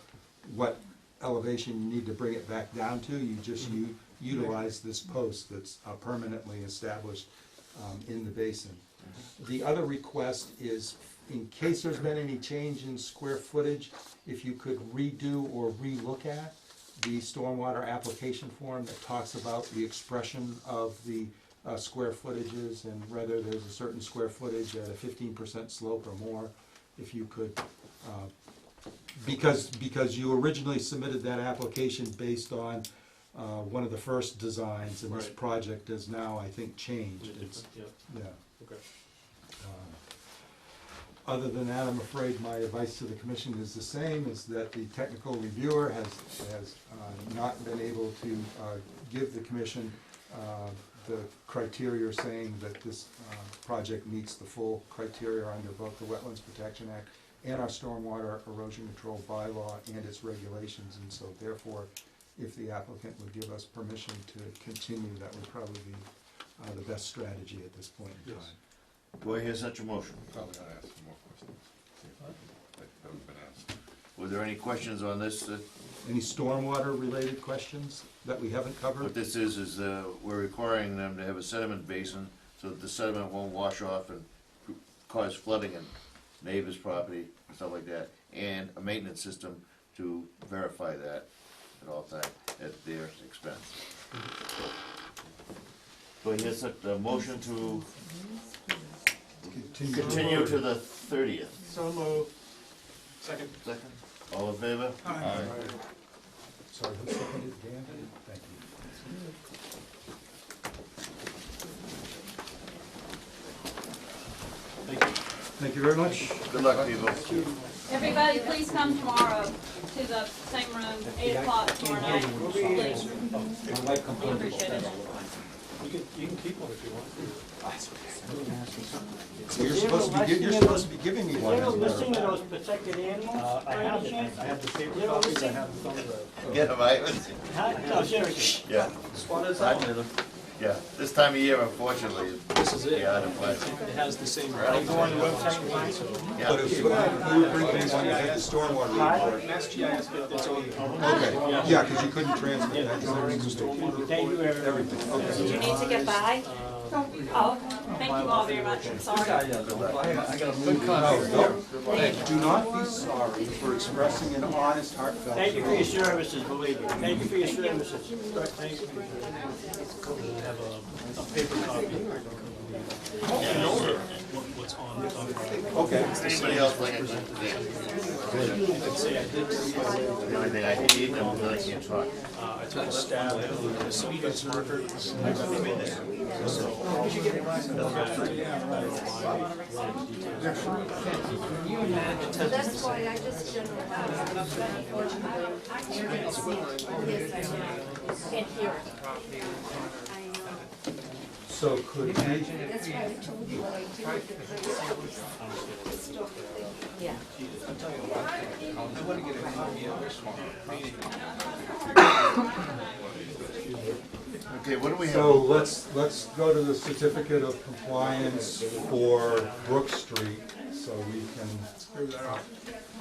what elevation you need to bring it back down to. You just utilize this post that's permanently established in the basin. The other request is, in case there's been any change in square footage, if you could redo or relook at the stormwater application form that talks about the expression of the square footages and whether there's a certain square footage at a 15% slope or more, if you could, because you originally submitted that application based on one of the first designs, and this project has now, I think, changed. Yeah. Okay. Other than that, I'm afraid my advice to the commission is the same, is that the technical reviewer has not been able to give the commission the criteria saying that this project meets the full criteria under both the Wetlands Protection Act and our Stormwater Erosion Control bylaw and its regulations, and so therefore, if the applicant would give us permission to continue, that would probably be the best strategy at this point in time. Do I hear such a motion? Probably ought to ask some more questions. That haven't been asked. Were there any questions on this? Any stormwater related questions that we haven't covered? What this is we're requiring them to have a sediment basin so that the sediment won't wash off and cause flooding in neighbors' property and stuff like that, and a maintenance system to verify that at all times at their expense. So here's a motion to continue to the 30th. So moved. Second. Second. All in favor? Aye. Sorry, who seconded, Dan? Thank you. Thank you. Thank you very much. Good luck, people. Everybody, please come tomorrow to the same room, 8 o'clock tomorrow night, please. We appreciate it. You can keep one if you want. You're supposed to be giving me one. Is there a listing of those protected animals? I have it. I have the paper copies, I have the photograph. Get them, I No, seriously. Yeah. What is that? Yeah, this time of year, unfortunately, This is it. yeah, out of place. It has the same. I go on the website and find it. Yeah. But if you would bring me one, you had the stormwater report. Mass GIS, it's on. Okay, yeah, because you couldn't transfer that. Thank you, everything. Did you need to get by? Oh, thank you all very much, I'm sorry. Do not be sorry for expressing an honest, heartfelt. Thank you for your services, believe me. Thank you for your services. Thank you. I have a paper copy. what's on the Okay. Anybody else like it? The only thing I can eat, and I can't talk. I took a stab at the speeders marker. So, That's why I just generalized. You're gonna see it. Yes, I know. Can't hear it. I know. So could we, That's why I told you what I did with the story thing. Yeah. Okay, what do we have? so let's go to the certificate of compliance for Brook Street, so we can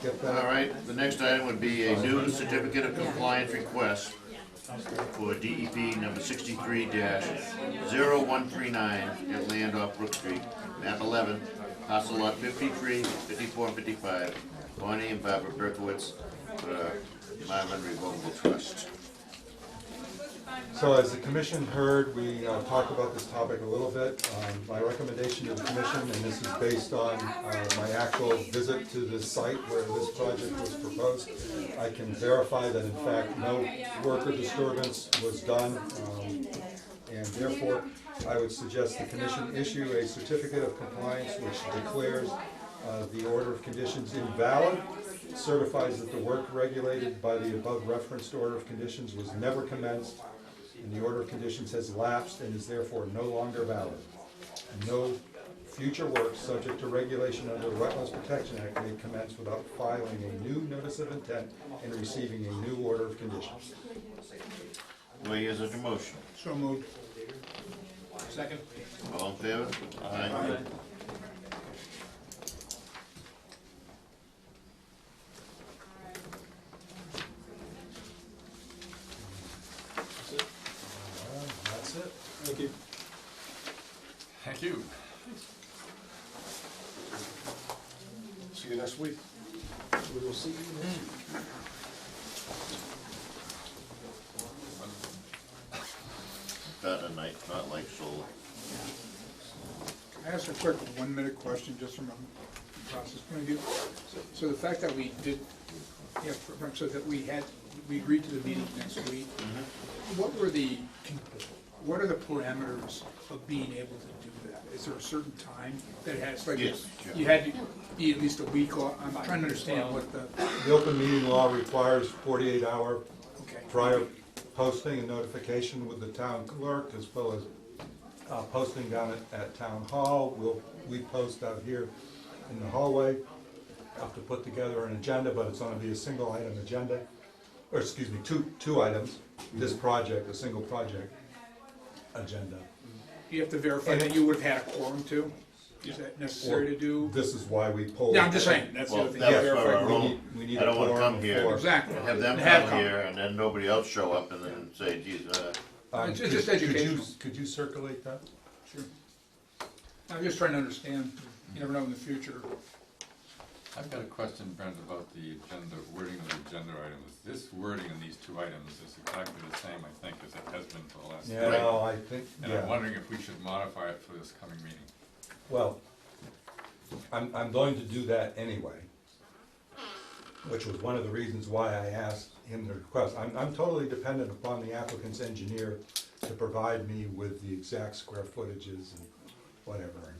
get that. All right, the next item would be a new certificate of compliance request for DEP number 63-0139 at land off Brook Street, map 11, parcel lot 53, 54, and 55, Bonnie and Barbara Berkowitz, Marvin Revocable Trust. So as the commission heard, we talked about this topic a little bit. My recommendation to the commission, and this is based on my actual visit to this site where this project was proposed, I can verify that in fact no work or disturbance was done, and therefore I would suggest the commission issue a certificate of compliance which declares the order of conditions invalid, certifies that the work regulated by the above referenced order of conditions was never commenced, and the order of conditions has lapsed and is therefore no longer valid. No future work subject to regulation under the Wetlands Protection Act may commence without filing a new notice of intent and receiving a new order of conditions. Do I hear such a motion? So moved. Second. All in favor? Aye. That's it. thank you. Thank you. See you next week. We will see you next week. Better night, not like solar. Can I ask a quick 1-minute question, just from a process point of view? So the fact that we did, yeah, so that we agreed to the meeting next week, what are the parameters of being able to do that? Is there a certain time that it has, like, Yes, you had to be at least a week off? I'm trying to understand what the, The open meeting law requires 48-hour okay. prior posting and notification with the town clerk, as well as posting down at town hall. We post out here in the hallway. Have to put together an agenda, but it's gonna be a single item agenda, or excuse me, two items. This project, a single project agenda. You have to verify that you would have had a quorum too? Is that necessary to do? This is why we polled. Yeah, I'm just saying, that's the Well, other thing. that's You for verify our we own. need- We need I don't a wanna quorum come here. for- Exactly. Have them Have come come. here and then nobody else show up and then say, geez, It's just could you- educational. Could you circulate that? Sure. I'm just trying to understand, you never know in the future. I've got a question, Brent, about the agenda, wording of the agenda items. This wording in these two items is exactly the same, I think, as it has been for the last. Yeah, no, I think, And yeah. I'm wondering if we should modify it for this coming meeting. Well, I'm going to do that anyway, which was one of the reasons why I asked him to request. I'm totally dependent upon the applicant's engineer to provide me with the exact square footages and whatever.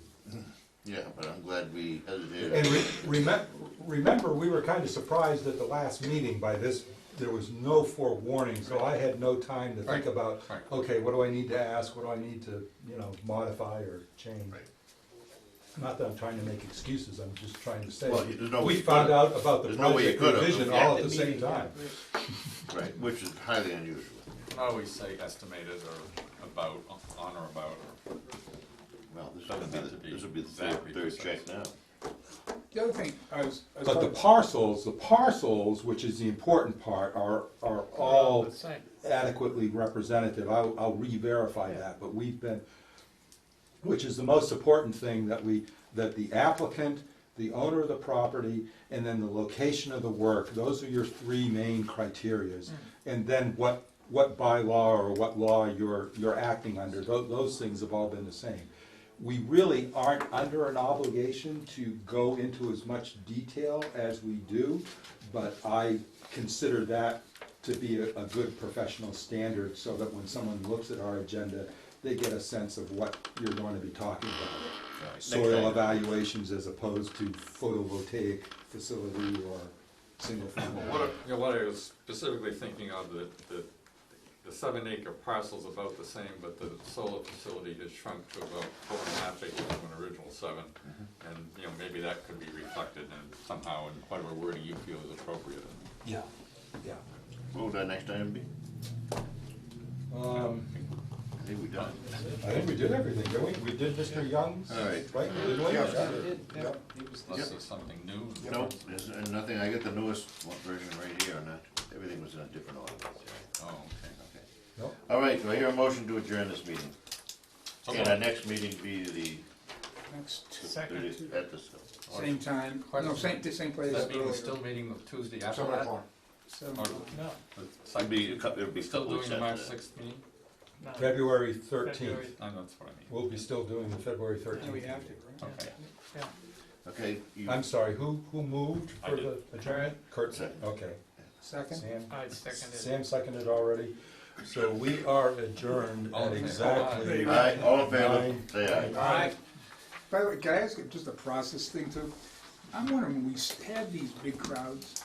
yeah, but I'm glad we hesitated. And remember, we were kind of surprised at the last meeting by this. There was no forewarning, so I had no time to think about, Right. okay, what do I need to ask, what do I need to, modify or change? Right. Not that I'm trying to make excuses, I'm just trying to say, Well, there's no way we you found could've. out about the There's no way you project could've. revision Yeah. all at the same time. Right, which is highly unusual. You can always say estimated or about, on or about, or Well, this Doesn't have to be will be the exactly third precise. check now. The other thing, I was But the parcels, which is the important part, are all The same. adequately representative. I'll re-verify that, but we've been, which is the most important thing, that the applicant, the owner of the property, and then the location of the work, those are your three main criterias. And then what bylaw or what law you're acting under, those things have all been the same. we really aren't under an obligation to go into as much detail as we do, but I consider that to be a good professional standard, so that when someone looks at our agenda, they get a sense of what you're going to be talking about. Next Soil item. evaluations as opposed to photovoltaic facility or single family. What I was specifically thinking of, the 7-acre parcel's about the same, but the solar facility has shrunk to about 4.5 acres from an original 7. And, maybe that could be reflected in somehow in whatever wording you feel is appropriate. Yeah, yeah. What would our next item be? I think we done. I think we did everything, didn't we? We did Mr. Young's, All right. right? Didn't we? Yeah. Yep. Unless there's something new. Nope, there's nothing, I got the newest version right here, and everything was in a different order. Oh, okay. Okay. Nope. All right, do I hear a motion to adjourn this meeting? And our next meeting be the Next, 30th at the, same time, no, same place. That meeting earlier. still meeting the Tuesday after 7 that? o'clock. 7 Or- o'clock. No, it'll be a Still couple doing weeks the March after that. 6th meeting? no. February February. 13th. I know that's what I mean. We'll be still doing the February Yeah, we 13th. have to, right? Okay. Yeah. Okay, you, I'm sorry, who moved I for did. the adjournment? Kurt said, okay. Second? Sam? I seconded. Sam seconded already. So we are adjourned All at in favor? exactly. all right, all in favor, Nine. say aye. Aye. By the way, can I ask you just a process thing too? I'm wondering, when we have these big crowds,